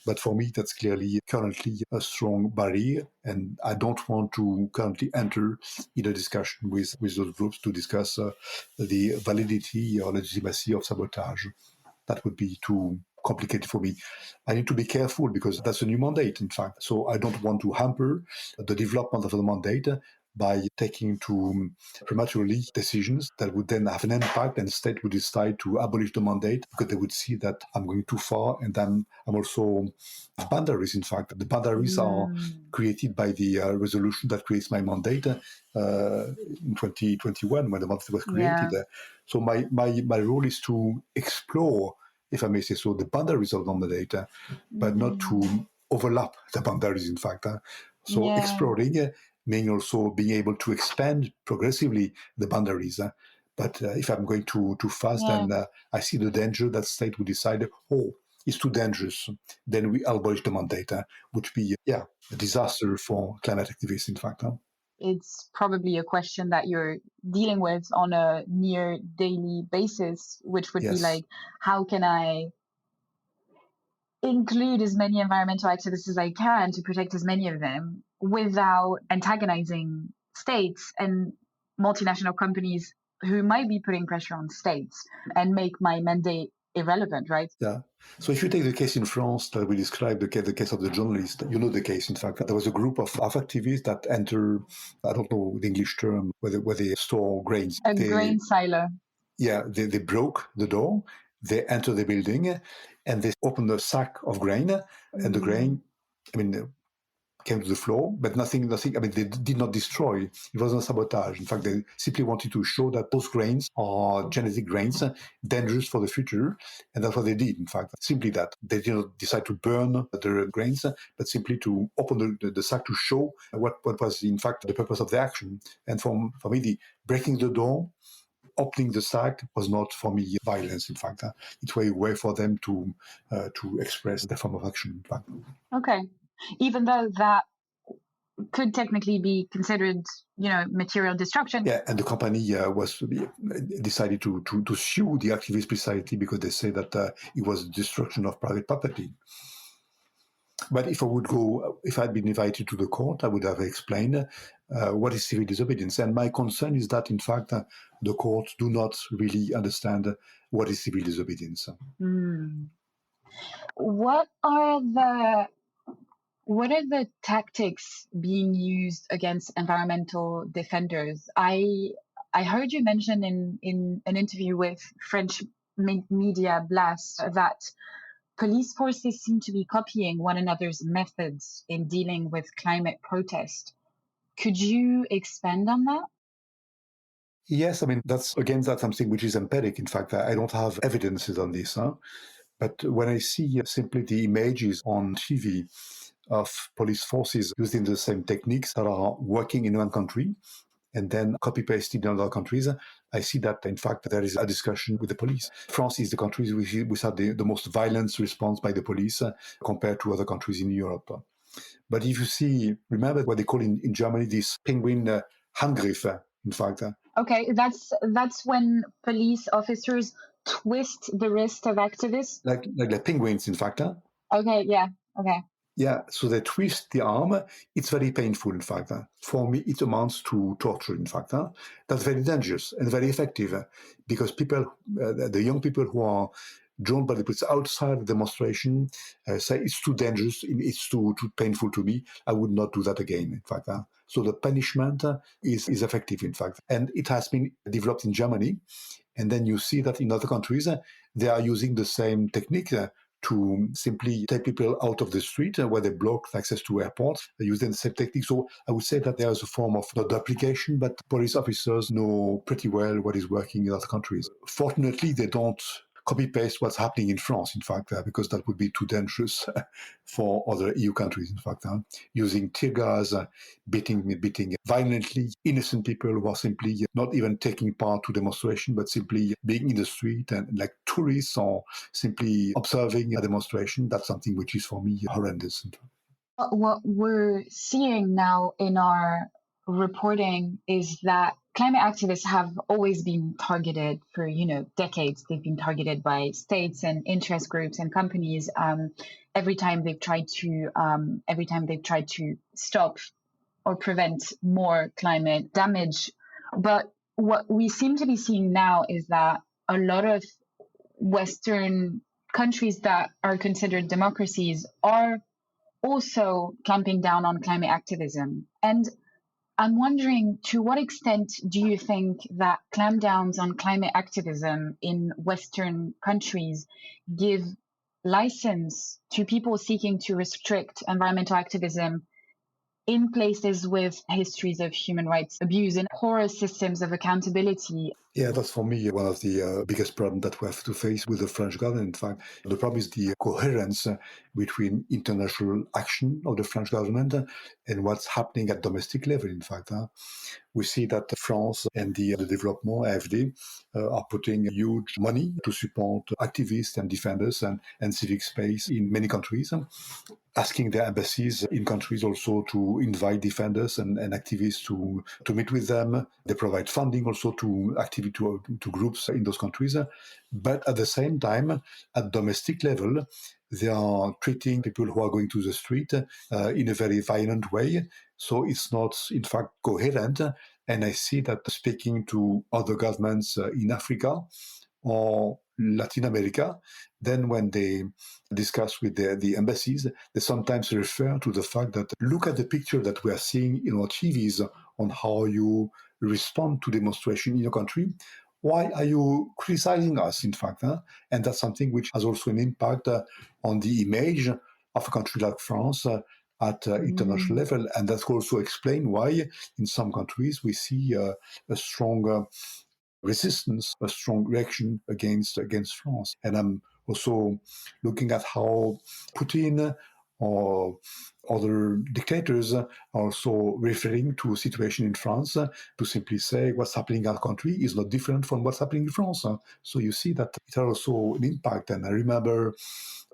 But for me, that's clearly currently a strong barrier, and I don't want to currently enter in a discussion with those groups to discuss the validity or legitimacy of sabotage. That would be too complicated for me. I need to be careful because that's a new mandate, in fact. So I don't want to hamper the development of the mandate by taking to prematurely decisions that would then have an impact, and the state would decide to abolish the mandate because they would see that I'm going too far, and I'm also boundaries. In fact, the boundaries are created by the resolution that creates my mandate in 2021 when the mandate was created. So my role is to explore, if I may say so, the boundaries of the mandate, but not to overlap the boundaries, in fact. So exploring, meaning also being able to expand progressively the boundaries. But if I'm going too fast, then I see the danger that state would decide, it's too dangerous, then we abolish the mandate, which would be a disaster for climate activists, in fact. It's probably a question that you're dealing with on a near daily basis, which would be like, how can I include as many environmental activists as I can to protect as many of them without antagonizing states and multinational companies who might be putting pressure on states and make my mandate irrelevant, right? Yeah. So if you take the case in France that we described, the case of the journalist, you know the case, in fact. There was a group of activists that enter, I don't know the English term, where they store grains. Grain silo. Yeah, they broke the door, they enter the building, and they opened a sack of grain, and the grain, came to the floor, but nothing, they did not destroy. It wasn't sabotage. In fact, they simply wanted to show that those grains are genetic grains, dangerous for the future, and that's what they did, in fact. Simply that. They did not decide to burn the grains, but simply to open the sack to show what was, in fact, the purpose of the action. And for me, the breaking the door, opening the sack was not, for me, violence, in fact. It was a way for them to express their form of action, in fact. Okay. Even though that could technically be considered, material destruction. Yeah, and the company decided to sue the activist precisely because they say that it was destruction of private property. But if I'd been invited to the court, I would have explained what is civil disobedience. And my concern is that, in fact, the courts do not really understand what is civil disobedience. What are the tactics being used against environmental defenders? I heard you mention in an interview with French media Blast that police forces seem to be copying one another's methods in dealing with climate protest. Could you expand on that? Yes, that's something which is empiric. In fact, I don't have evidences on this. But when I see simply the images on TV of police forces using the same techniques that are working in one country and then copy-pasted in other countries, I see that, in fact, there is a discussion with the police. France is the country which had the most violent response by the police compared to other countries in Europe. But if you see, remember what they call in Germany this penguin Handgriff, in fact. Okay, that's when police officers twist the wrist of activists? Like penguins, in fact. Okay, yeah, okay. Yeah, so they twist the arm. It's very painful, in fact. For me, it amounts to torture, in fact. That's very dangerous and very effective because people, the young people who are drawn by the police outside the demonstration say it's too dangerous, it's too painful to me. I would not do that again, in fact. So the punishment is effective, in fact. And it has been developed in Germany. And then you see that in other countries, they are using the same technique to simply take people out of the street where they block access to airports. They use the same technique. So I would say that there is a form of not duplication, but police officers know pretty well what is working in other countries. Fortunately, they don't copy-paste what's happening in France, in fact, because that would be too dangerous for other EU countries, in fact. Using tear gas, beating violently innocent people who are simply not even taking part to demonstration, but simply being in the street and like tourists or simply observing a demonstration. That's something which is, for me, horrendous. What we're seeing now in our reporting is that climate activists have always been targeted for, decades. They've been targeted by states and interest groups and companies every time they've tried to stop or prevent more climate damage. But what we seem to be seeing now is that a lot of Western countries that are considered democracies are also clamping down on climate activism. And I'm wondering, to what extent do you think that clampdowns on climate activism in Western countries give license to people seeking to restrict environmental activism in places with histories of human rights abuse and poor systems of accountability? Yeah, that's for me one of the biggest problems that we have to face with the French government. In fact, the problem is the coherence between international action of the French government and what's happening at domestic level. In fact, we see that France and the development AFD are putting huge money to support activists and defenders and civic space in many countries, asking their embassies in countries also to invite defenders and activists to meet with them. They provide funding also to to groups in those countries. But at the same time, at domestic level, they are treating people who are going to the street in a very violent way. So it's not, in fact, coherent. And I see that speaking to other governments in Africa or Latin America, then when they discuss with the embassies, they sometimes refer to the fact that look at the picture that we are seeing in our TVs on how you respond to demonstration in your country. Why are you criticizing us, in fact? And that's something which has also an impact on the image of a country like France at international level. And that could also explain why in some countries we see a strong resistance, a strong reaction against France. And I'm also looking at how Putin or other dictators are also referring to a situation in France to simply say what's happening in our country is not different from what's happening in France. So you see that it has also an impact. And I remember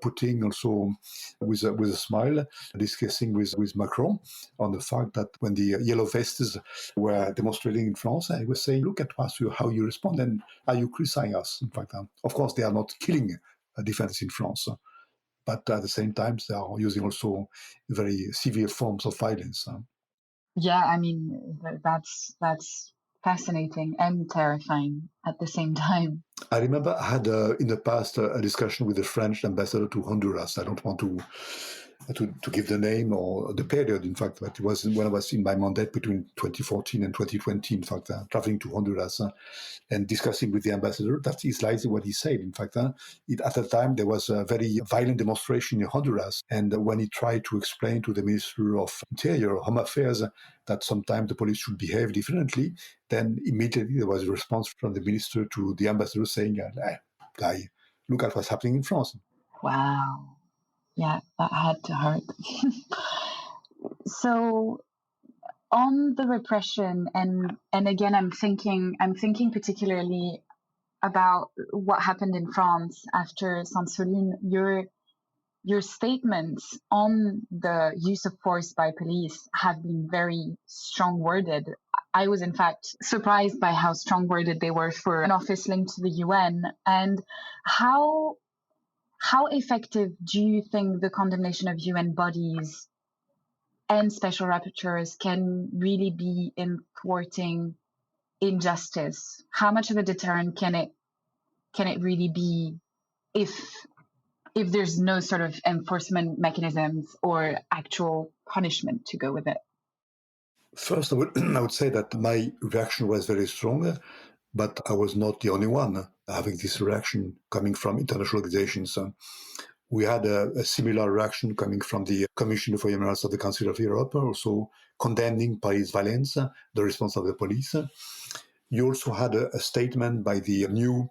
Putin also with a smile discussing with Macron on the fact that when the yellow vests were demonstrating in France, I was saying, look at how you respond and are you criticizing us? In fact, of course, they are not killing defenders in France, but at the same time, they are using also very severe forms of violence. Yeah, I mean, that's fascinating and terrifying at the same time. I remember I had in the past a discussion with the French ambassador to Honduras. I don't want to give the name or the period, in fact, but it was when I was in my mandate between 2014 and 2020, in fact, traveling to Honduras and discussing with the ambassador. That is likely what he said. In fact, at the time, there was a very violent demonstration in Honduras. And when he tried to explain to the Minister of Interior, Home Affairs, that sometimes the police should behave differently, then immediately there was a response from the minister to the ambassador saying, guy, look at what's happening in France. Wow. Yeah, that had to hurt. So on the repression, and again, I'm thinking particularly about what happened in France after Sainte-Soline. Your statements on the use of force by police have been very strong-worded. I was, in fact, surprised by how strong-worded they were for an office linked to the UN. And how effective do you think the condemnation of UN bodies and special rapporteurs can really be in thwarting injustice? How much of a deterrent can it really be if there's no sort of enforcement mechanisms or actual punishment to go with it? First, I would say that my reaction was very strong, but I was not the only one having this reaction coming from international organizations. We had a similar reaction coming from the Commission for Human Rights of the Council of Europe, also condemning police violence, the response of the police. You also had a statement by the new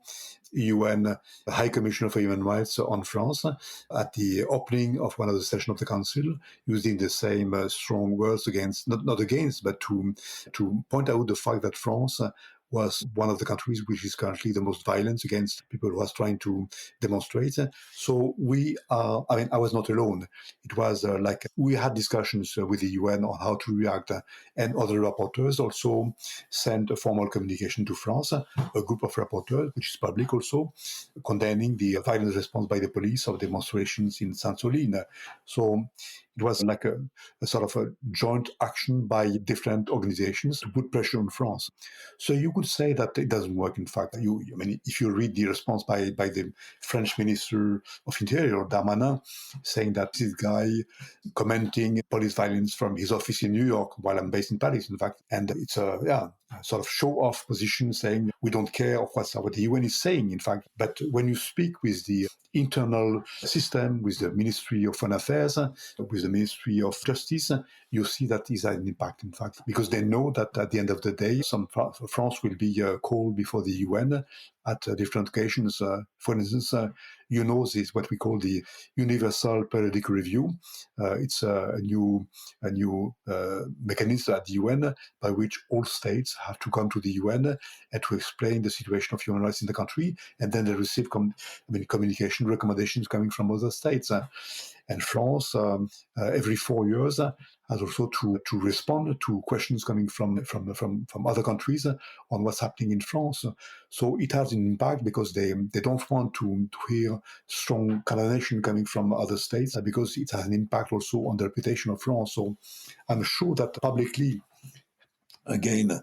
UN High Commissioner for Human Rights on France at the opening of one of the sessions of the Council, using the same strong words against, not against, but to point out the fact that France was one of the countries which is currently the most violent against people who are trying to demonstrate. So I was not alone. It was like we had discussions with the UN on how to react, and other rapporteurs also sent a formal communication to France, a group of rapporteurs, which is public also, condemning the violent response by the police of demonstrations in Sainte-Soline. So It was like a sort of a joint action by different organizations to put pressure on France. So you could say that it doesn't work. In fact, if you read the response by the French Minister of Interior, Darmanin, saying that this guy commenting police violence from his office in New York while I'm based in Paris, in fact, and it's a sort of show-off position saying we don't care of what the UN is saying, in fact. But when you speak with the internal system, with the Ministry of Foreign Affairs, with the Ministry of Justice, you see that is an impact, in fact, because they know that at the end of the day, France will be called before the UN at different occasions. For instance, this what we call the Universal Periodic Review. It's a new mechanism at the UN by which all states have to come to the UN and to explain the situation of human rights in the country, and then they receive communication recommendations coming from other states. And France, every 4 years, has also to respond to questions coming from other countries on what's happening in France. So it has an impact because they don't want to hear strong condemnation coming from other states because it has an impact also on the reputation of France. So I'm sure that publicly, again,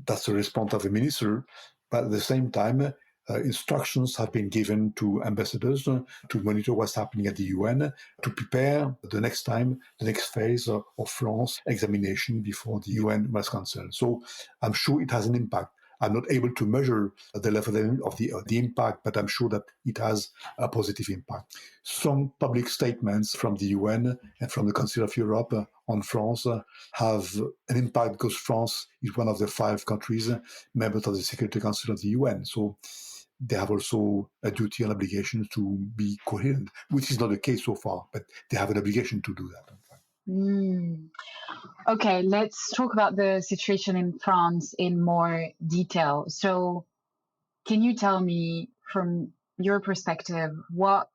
that's the response of the minister, but at the same time, instructions have been given to ambassadors to monitor what's happening at the UN, to prepare the next phase of France examination before the UN Human Rights Council. So I'm sure it has an impact. I'm not able to measure the level of the impact, but I'm sure that it has a positive impact. Strong public statements from the UN and from the Council of Europe on France have an impact because France is one of the 5 countries members of the Security Council of the UN. So they have also a duty and obligation to be coherent, which is not the case so far, but they have an obligation to do that. Okay, let's talk about the situation in France in more detail. So can you tell me from your perspective what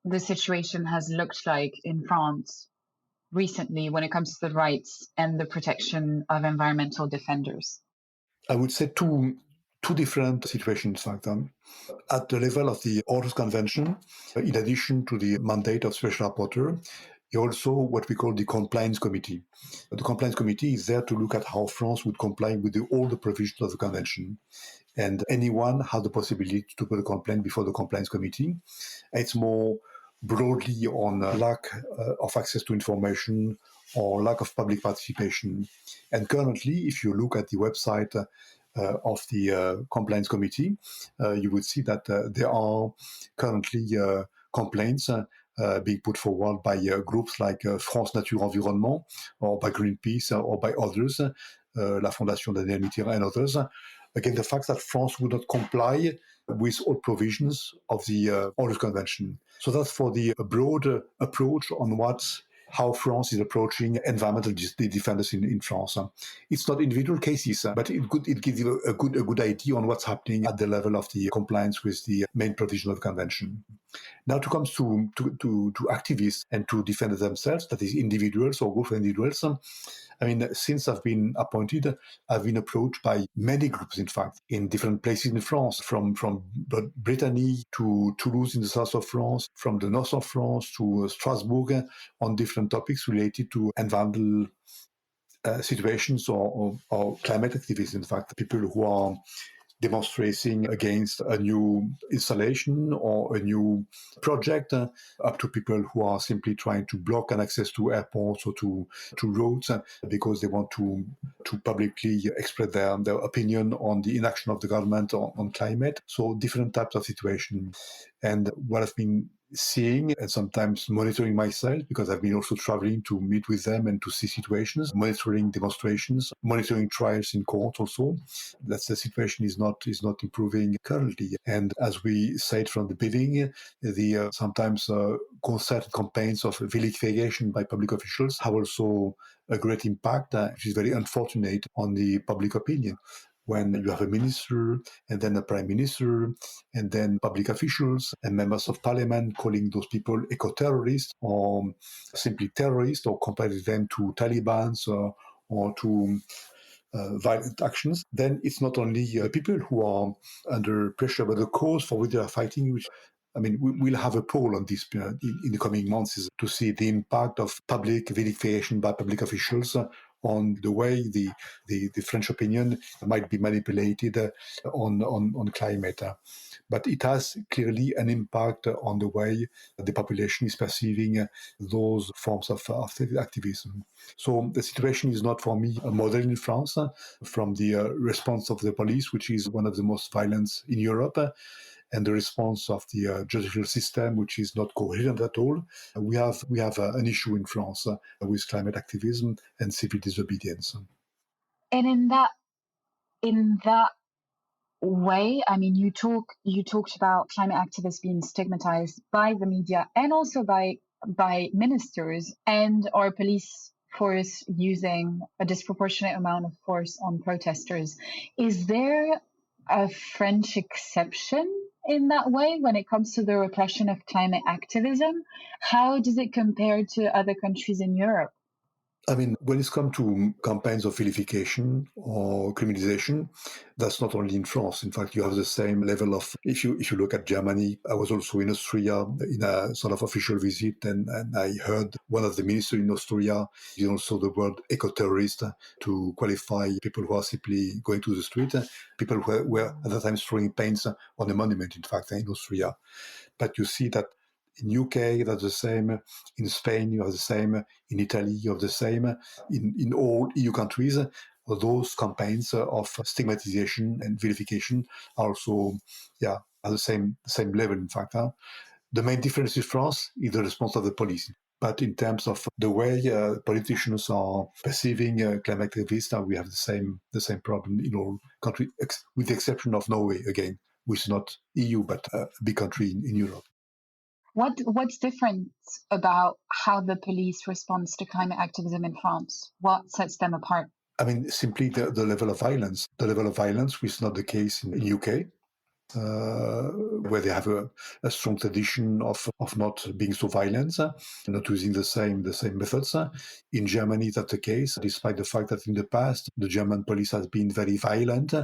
the situation has looked like in France recently when it comes to the rights and the protection of environmental defenders? I would say two different situations, in fact. At the level of the Aarhus Convention, in addition to the mandate of Special Rapporteur, you also what we call the Compliance Committee. The Compliance Committee is there to look at how France would comply with all the provisions of the Convention. And anyone has the possibility to put a complaint before the Compliance Committee. It's more broadly on lack of access to information or lack of public participation. And currently, if you look at the website of the Compliance Committee, you would see that there are currently complaints being put forward by groups like France Nature Environnement, or by Greenpeace, or by others, La Fondation Daniel Mitterrand and others, against the fact that France would not comply with all provisions of the Aarhus Convention. So that's for the broad approach on how France is approaching environmental defenders in France. It's not individual cases, but it gives you a good idea on what's happening at the level of the compliance with the main provision of the convention. Now, to comes to activists and to defenders themselves, that is individuals or groups of individuals. Since I've been appointed, I've been approached by many groups, in fact, in different places in France, from Brittany to Toulouse in the south of France, from the north of France to Strasbourg, on different topics related to environmental situations or climate activists, in fact, people who are demonstrating against a new installation or a new project, up to people who are simply trying to block an access to airports or to roads because they want to publicly express their opinion on the inaction of the government on climate. So different types of situations. And what I've been seeing and sometimes monitoring myself, because I've been also traveling to meet with them and to see situations, monitoring demonstrations, monitoring trials in court also. That's the situation is not improving currently. And as we said from the beginning, the sometimes concerted campaigns of vilification by public officials have also a great impact, which is very unfortunate on the public opinion. When you have a minister and then a prime minister and then public officials and members of parliament calling those people eco-terrorists or simply terrorists or comparing them to Taliban or to violent actions, then it's not only people who are under pressure, but the cause for which they are fighting, which I mean, we'll have a poll on this in the coming months is to see the impact of public vilification by public officials on the way the French opinion might be manipulated on climate. But it has clearly an impact on the way the population is perceiving those forms of activism. So the situation is not, for me, a model in France from the response of the police, which is one of the most violent in Europe, and the response of the judicial system, which is not coherent at all. We have an issue in France with climate activism and civil disobedience. And in that way, I mean, you talked about climate activists being stigmatized by the media and also by ministers, and our police force using a disproportionate amount of force on protesters. Is there a French exception in that way when it comes to the repression of climate activism? How does it compare to other countries in Europe? I mean, when it's come to campaigns of vilification or criminalization, that's not only in France. In fact, you have the same level of, if you look at Germany, I was also in Austria in a sort of official visit, and I heard one of the ministers in Austria used also the word eco-terrorist to qualify people who are simply going to the street, people who were at the time throwing paints on a monument, in fact, in Austria. But you see that in UK, that's the same. In Spain, you have the same. In Italy, you have the same. In all EU countries, those campaigns of stigmatization and vilification are also, at the same level, in fact. The main difference in France is the response of the police. But in terms of the way politicians are perceiving climate activists, we have the same problem in all countries, with the exception of Norway, again, which is not EU, but a big country in Europe. What's different about how the police responds to climate activism in France? What sets them apart? I mean, simply the level of violence. The level of violence, which is not the case in the UK, where they have a strong tradition of not being so violent, not using the same methods. In Germany, that's the case, despite the fact that in the past, the German police has been very violent,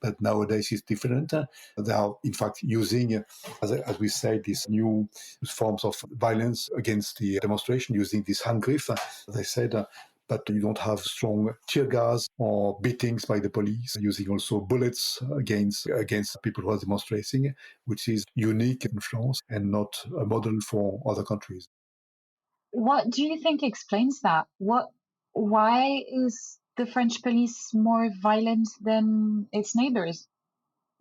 but nowadays it's different. They are, in fact, using, as we say, these new forms of violence against the demonstration, using this handgrip, as I said, but you don't have strong tear gas or beatings by the police, using also bullets against people who are demonstrating, which is unique in France and not a model for other countries. What do you think explains that? Why is the French police more violent than its neighbors?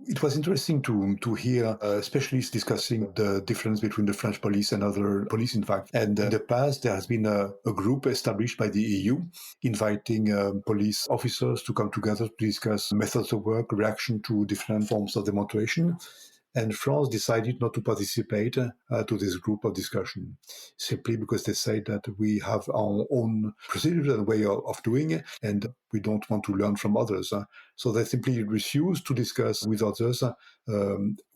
It was interesting to hear specialists discussing the difference between the French police and other police, in fact. And in the past, there has been a group established by the EU inviting police officers to come together to discuss methods of work, reaction to different forms of demonstration. And France decided not to participate to this group of discussion, simply because they say that we have our own procedures and way of doing it, and we don't want to learn from others. So they simply refused to discuss with others,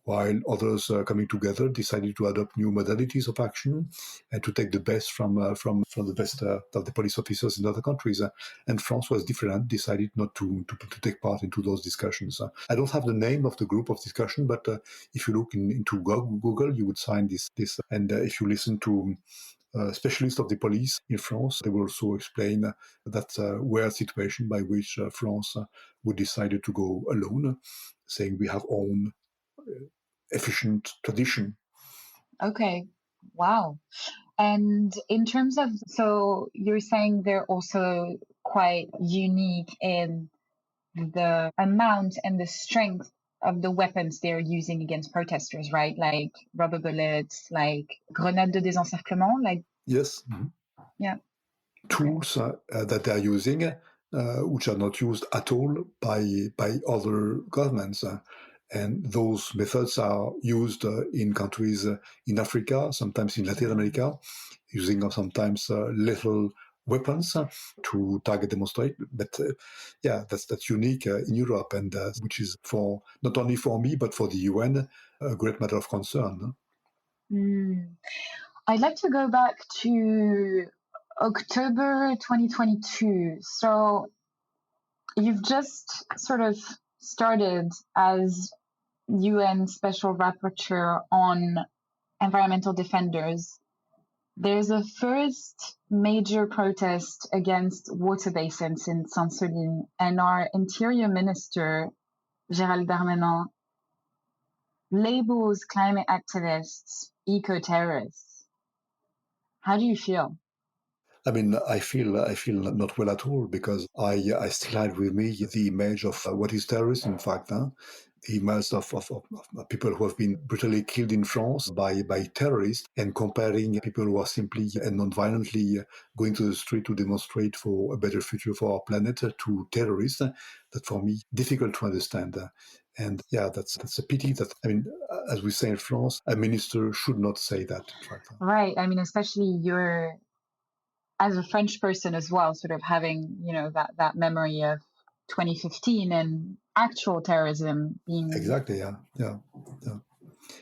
while others coming together decided to adopt new modalities of action and to take the best from the best of the police officers in other countries. And France was different, decided not to take part into those discussions. I don't have the name of the group of discussion, but if you look into Google, you would find this. And if you listen to specialists of the police in France, they will also explain that were a situation by which France would decide to go alone, saying we have own efficient tradition. Okay, wow. And in terms of, so you're saying they're also quite unique in the amount and the strength of the weapons they're using against protesters, right? Like rubber bullets, like grenades de désencerclement, like. Yes. Mm-hmm. Yeah. Tools that they are using, which are not used at all by other governments. And those methods are used in countries in Africa, sometimes in Latin America, using sometimes lethal weapons to target demonstrators. But that's unique in Europe, and which is for not only for me but for the UN a great matter of concern. I'd like to go back to October 2022. So you've just sort of started as UN Special Rapporteur on environmental defenders, there's a first major protest against water basins in Sainte-Soline, and our Interior Minister, Gérald Darmanin, labels climate activists eco-terrorists. How do you feel? I mean, I feel not well at all, because I still had with me the image of what is terrorism, in fact. The image of people who have been brutally killed in France by terrorists, and comparing people who are simply and non-violently going to the street to demonstrate for a better future for our planet to terrorists. That, for me, difficult to understand. And yeah, that's a pity that, I mean, as we say in France, a minister should not say that, in fact. Right. I mean, especially you're, as a French person as well, sort of having, that memory of 2015 and actual terrorism being... Exactly. Yeah.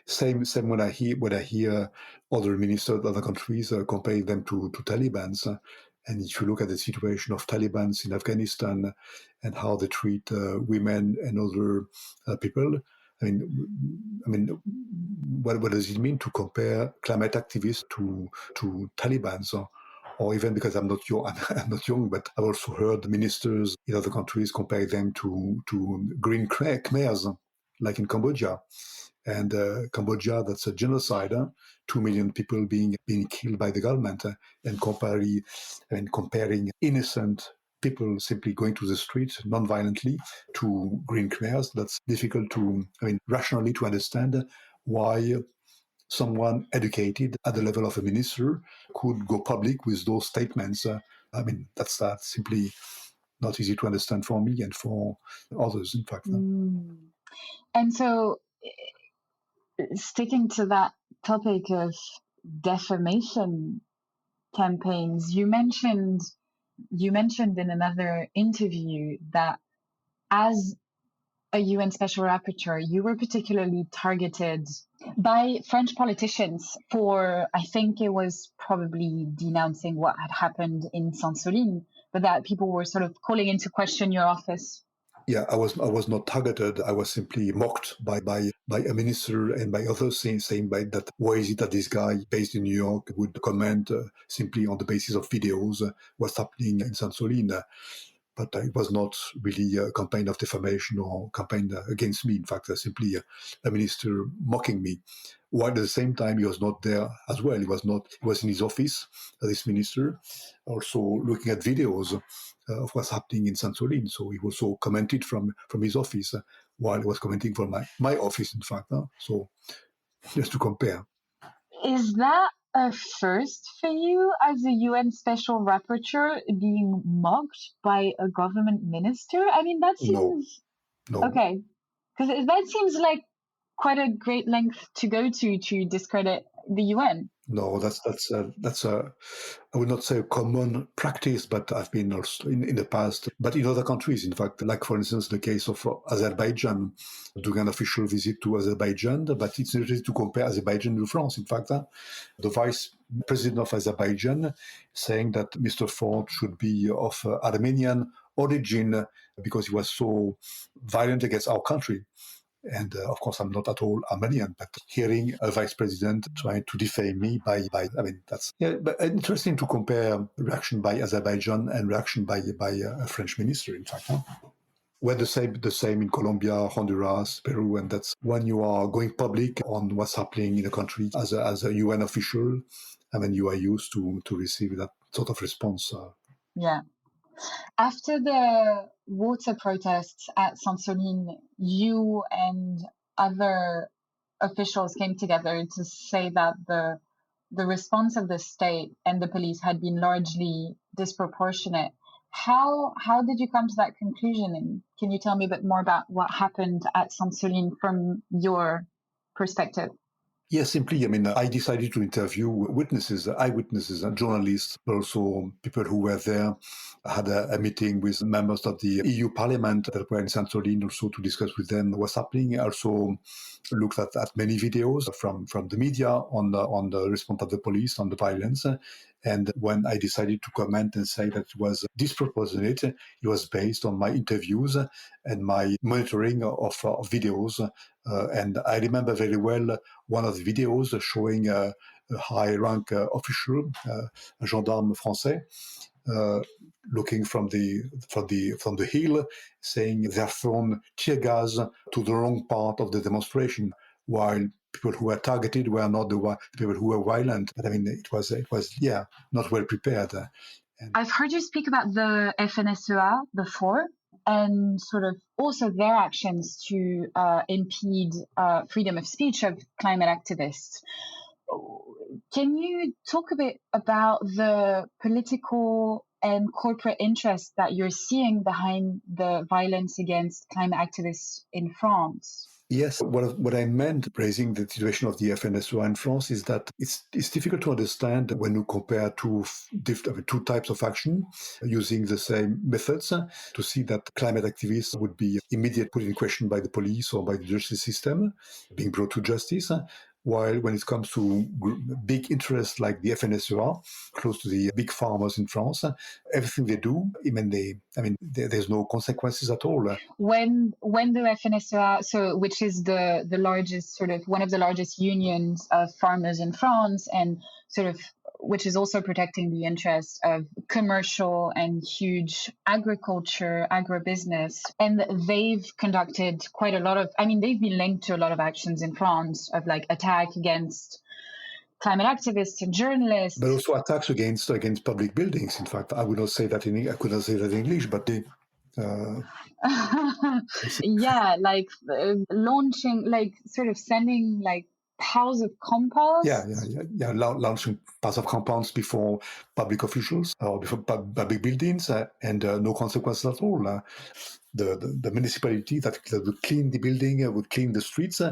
Same when I hear other ministers of other countries comparing them to Taliban's. And if you look at the situation of Taliban's in Afghanistan and how they treat women and other people, I mean, what does it mean to compare climate activists to Taliban's? Or even, because I'm not young, but I've also heard ministers in other countries compare them to green Khmers, like in Cambodia. And Cambodia, that's a genocide. 2 million people being killed by the government, and comparing innocent people simply going to the streets non-violently to green Khmers. That's difficult rationally to understand why someone educated at the level of a minister could go public with those statements. That's simply not easy to understand for me and for others, in fact. And so, sticking to that topic of defamation campaigns, you mentioned in another interview that as a UN Special Rapporteur, you were particularly targeted by French politicians for, I think it was probably denouncing what had happened in Sainte-Soline, but that people were sort of calling into question your office. Yeah, I was not targeted. I was simply mocked by a minister and by others, saying by that, why is it that this guy based in New York would comment simply on the basis of videos what's happening in Sainte-Soline. But it was not really a campaign of defamation or campaign against me. In fact, simply a minister mocking me. While at the same time, he was not there as well. He was in his office, this minister, also looking at videos of what's happening in Sainte-Soline. So he also commented from his office while he was commenting from my office, in fact. So just to compare. Is that a first for you as a UN Special Rapporteur, being mocked by a government minister? I mean, that seems... No. Okay. Because that seems like quite a great length to go to discredit the UN. No, that's a I would not say a common practice, but I've been also in the past, but in other countries, in fact, like for instance the case of Azerbaijan, doing an official visit to Azerbaijan, but it's interesting to compare Azerbaijan to France. In fact, the vice president of Azerbaijan saying that Mr. Ford should be of Armenian origin because he was so violent against our country. And of course, I'm not at all Armenian, but hearing a vice president trying to defame me that's but interesting to compare reaction by Azerbaijan and reaction by a French minister, in fact. We're the same in Colombia, Honduras, Peru, and that's when you are going public on what's happening in a country as a UN official. You are used to receive that sort of response. Yeah. After the water protests at Sainte-Soline, you and other officials came together to say that the response of the state and the police had been largely disproportionate. How did you come to that conclusion? And can you tell me a bit more about what happened at Sainte-Soline from your perspective? Yes, simply, I decided to interview eyewitnesses, and journalists, but also people who were there. I had a meeting with members of the EU Parliament that were in Sainte-Soline also to discuss with them what's happening. I also looked at many videos from the media on the response of the police on the violence. And when I decided to comment and say that it was disproportionate, it was based on my interviews and my monitoring of videos. And I remember very well one of the videos showing a high-rank official, a gendarme français, looking from the hill, saying they have thrown tear gas to the wrong part of the demonstration, while people who were targeted were not the people who were violent. But I mean, it was not well prepared. I've heard you speak about the FNSEA before, and sort of also their actions to impede freedom of speech of climate activists. Can you talk a bit about the political and corporate interest that you're seeing behind the violence against climate activists in France? Yes, what I meant raising the situation of the FNSEA in France is that it's difficult to understand when you compare two types of action using the same methods to see that climate activists would be immediately put in question by the police or by the justice system, being brought to justice. While when it comes to big interests like the FNSEA, close to the big farmers in France, everything they do, there's no consequences at all. When the FNSEA, so which is the largest sort of one of the largest unions of farmers in France, and sort of which is also protecting the interests of commercial and huge agribusiness. And they've conducted quite a lot of, they've been linked to a lot of actions in France of like attack against climate activists and journalists. But also attacks against public buildings. In fact, I would not say that I could not say that in English, but they... yeah, like launching, like sort of sending like piles of compost. Yeah. Launching piles of compounds before public officials or before public buildings, and no consequences at all. The municipality that would clean the building would clean the streets,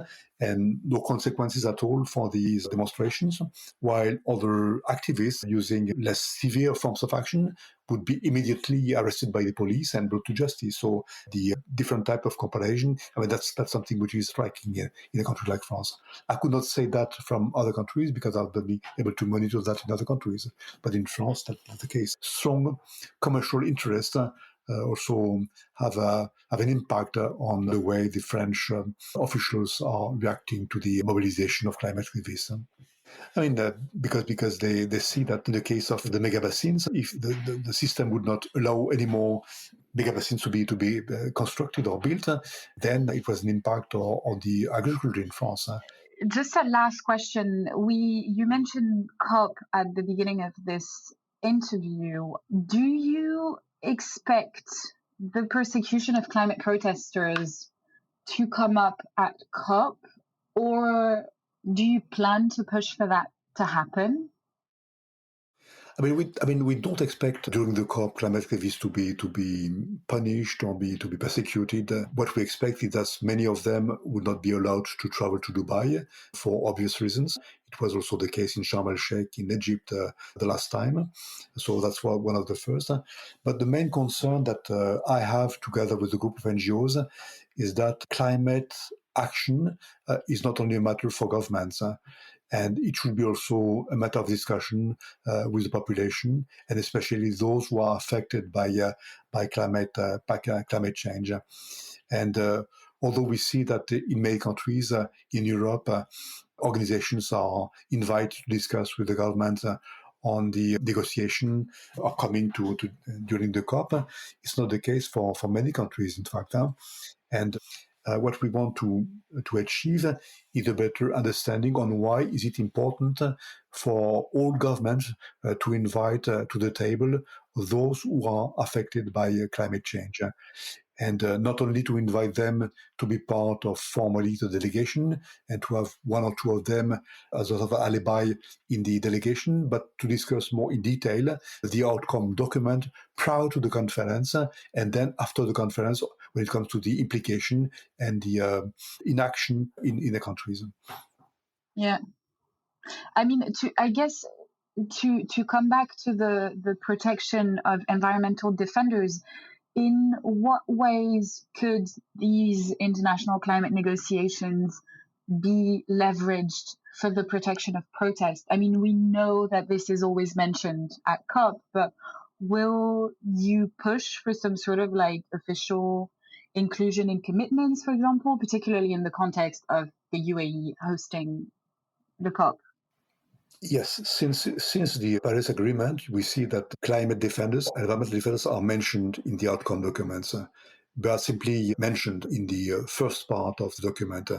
and no consequences at all for these demonstrations, while other activists using less severe forms of action would be immediately arrested by the police and brought to justice. So the different type of comparison, that's something which is striking in a country like France. I could not say that from other countries because I'll be able to monitor that in other countries. But in France, that's the case. Strong commercial interest also have an impact on the way the French officials are reacting to the mobilization of climate activists. Because they see that in the case of the mega bassins, if the system would not allow any more mega bassins to be constructed or built, then it was an impact on the agriculture in France. Just a last question. You mentioned COP at the beginning of this interview. Do you expect the persecution of climate protesters to come up at COP, or do you plan to push for that to happen? We don't expect during the COP climate activists to be punished or to be persecuted. What we expect is that many of them would not be allowed to travel to Dubai for obvious reasons. It was also the case in Sharm el-Sheikh in Egypt the last time. So that's one of the first. But the main concern that I have together with a group of NGOs is that climate action is not only a matter for governments. And it should be also a matter of discussion with the population, and especially those who are affected by climate change. And although we see that in many countries in Europe, organizations are invited to discuss with the government on the negotiation upcoming to during the COP, it's not the case for many countries, in fact. And what we want to achieve is a better understanding on why is it important for all governments to invite to the table those who are affected by climate change. And not only to invite them to be part of formally the delegation and to have one or two of them as a sort of alibi in the delegation, but to discuss more in detail the outcome document prior to the conference, and then after the conference when it comes to the implication and the inaction in the countries. Yeah. To come back to the protection of environmental defenders, in what ways could these international climate negotiations be leveraged for the protection of protest? I mean, we know that this is always mentioned at COP, but will you push for some sort of like official inclusion in commitments, for example, particularly in the context of the UAE hosting the COP? Yes, since the Paris Agreement, we see that climate defenders, environmental defenders are mentioned in the outcome documents. They are simply mentioned in the first part of the document.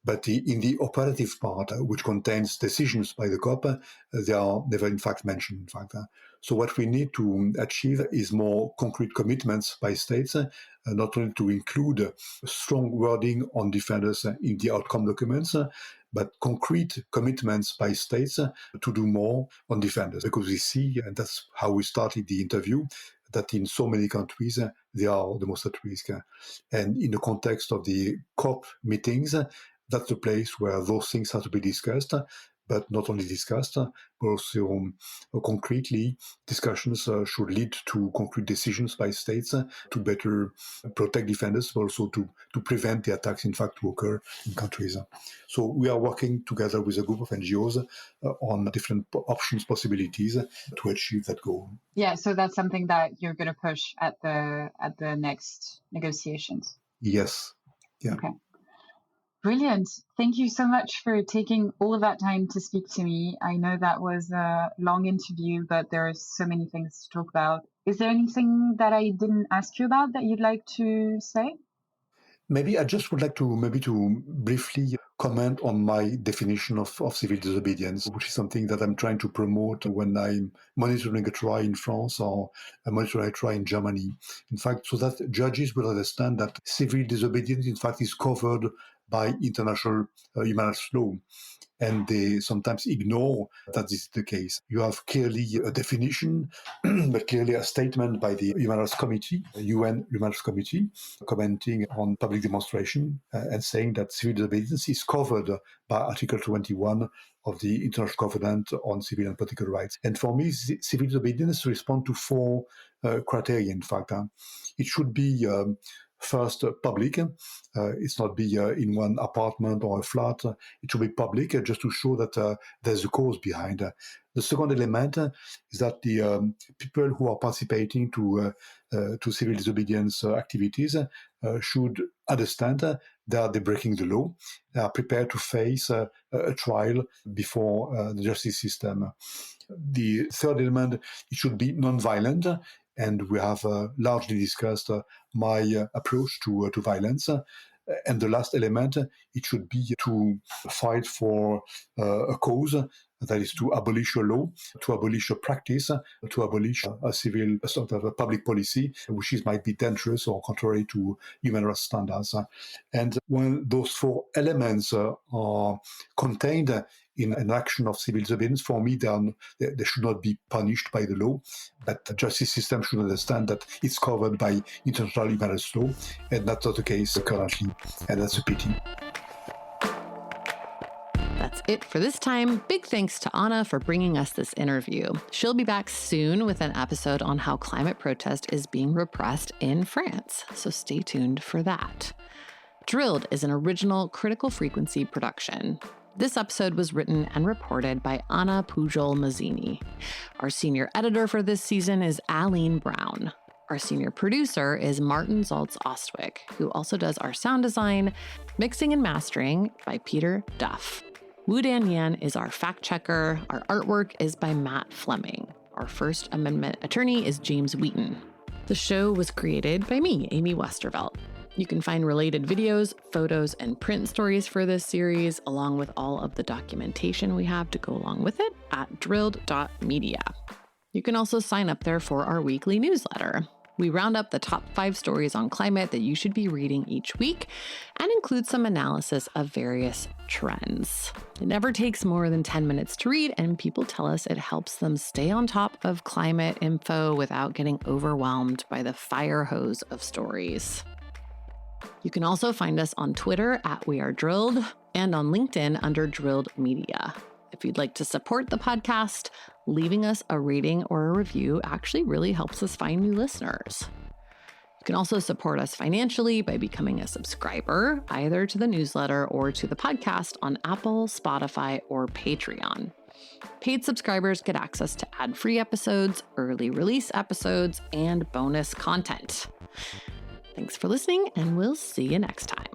But in the operative part, which contains decisions by the COP, they are never in fact mentioned. In fact, so what we need to achieve is more concrete commitments by states, not only to include strong wording on defenders in the outcome documents, but concrete commitments by states to do more on defenders. Because we see, and that's how we started the interview, that in so many countries, they are the most at risk. And in the context of the COP meetings, that's the place where those things have to be discussed, but not only discussed, but also concretely, discussions should lead to concrete decisions by states to better protect defenders, but also to prevent the attacks, in fact, to occur in countries. So we are working together with a group of NGOs on different options, possibilities to achieve that goal. Yeah, so that's something that you're going to push at the next negotiations. Yes. Yeah. Okay. Brilliant. Thank you so much for taking all of that time to speak to me. I know that was a long interview, but there are so many things to talk about. Is there anything that I didn't ask you about that you'd like to say? Maybe I just would like to briefly comment on my definition of civil disobedience, which is something that I'm trying to promote when I'm monitoring a trial in France or monitoring a trial in Germany. In fact, so that judges will understand that civil disobedience, in fact, is covered by international human rights law. And they sometimes ignore that this is the case. You have clearly a definition, but clearly a statement by the Human Rights Committee, UN Human Rights Committee, commenting on public demonstration and saying that civil disobedience is covered by Article 21 of the International Covenant on Civil and Political Rights. And for me, civil disobedience responds to four criteria, in fact. It should be first, public. It's not be in one apartment or a flat. It should be public, just to show that there's a cause behind. The second element is that the people who are participating to civil disobedience activities should understand that they're breaking the law. They are prepared to face a trial before the justice system. The third element, it should be non-violent. And we have largely discussed my approach to violence. And the last element, it should be to fight for a cause, that is to abolish a law, to abolish a practice, to abolish a civil sort of a public policy, which might be dangerous or contrary to human rights standards. And when those four elements are contained in an action of civil disobedience, for me, they should not be punished by the law. But the justice system should understand that it's covered by international human rights law, and that's not the case currently, and that's a pity. That's it for this time. Big thanks to Anna for bringing us this interview. She'll be back soon with an episode on how climate protest is being repressed in France, so stay tuned for that. Drilled is an original Critical Frequency production. This episode was written and reported by Anna Pujol-Mazzini. Our senior editor for this season is Aline Brown. Our senior producer is Martin Zaltz-Ostwick, who also does our sound design, mixing and mastering by Peter Duff. Wudan Yan is our fact checker. Our artwork is by Matt Fleming. Our First Amendment attorney is James Wheaton. The show was created by me, Amy Westervelt. You can find related videos, photos, and print stories for this series, along with all of the documentation we have to go along with it at drilled.media. You can also sign up there for our weekly newsletter. We round up the top 5 stories on climate that you should be reading each week and include some analysis of various trends. It never takes more than 10 minutes to read, and people tell us it helps them stay on top of climate info without getting overwhelmed by the fire hose of stories. You can also find us on Twitter at We Are Drilled and on LinkedIn under Drilled Media. If you'd like to support the podcast, leaving us a rating or a review actually really helps us find new listeners. You You can also support us financially by becoming a subscriber, either to the newsletter or to the podcast on Apple, Spotify, or Patreon. Paid subscribers get access to ad-free episodes, early release episodes, and bonus content. Thanks for listening, and we'll see you next time.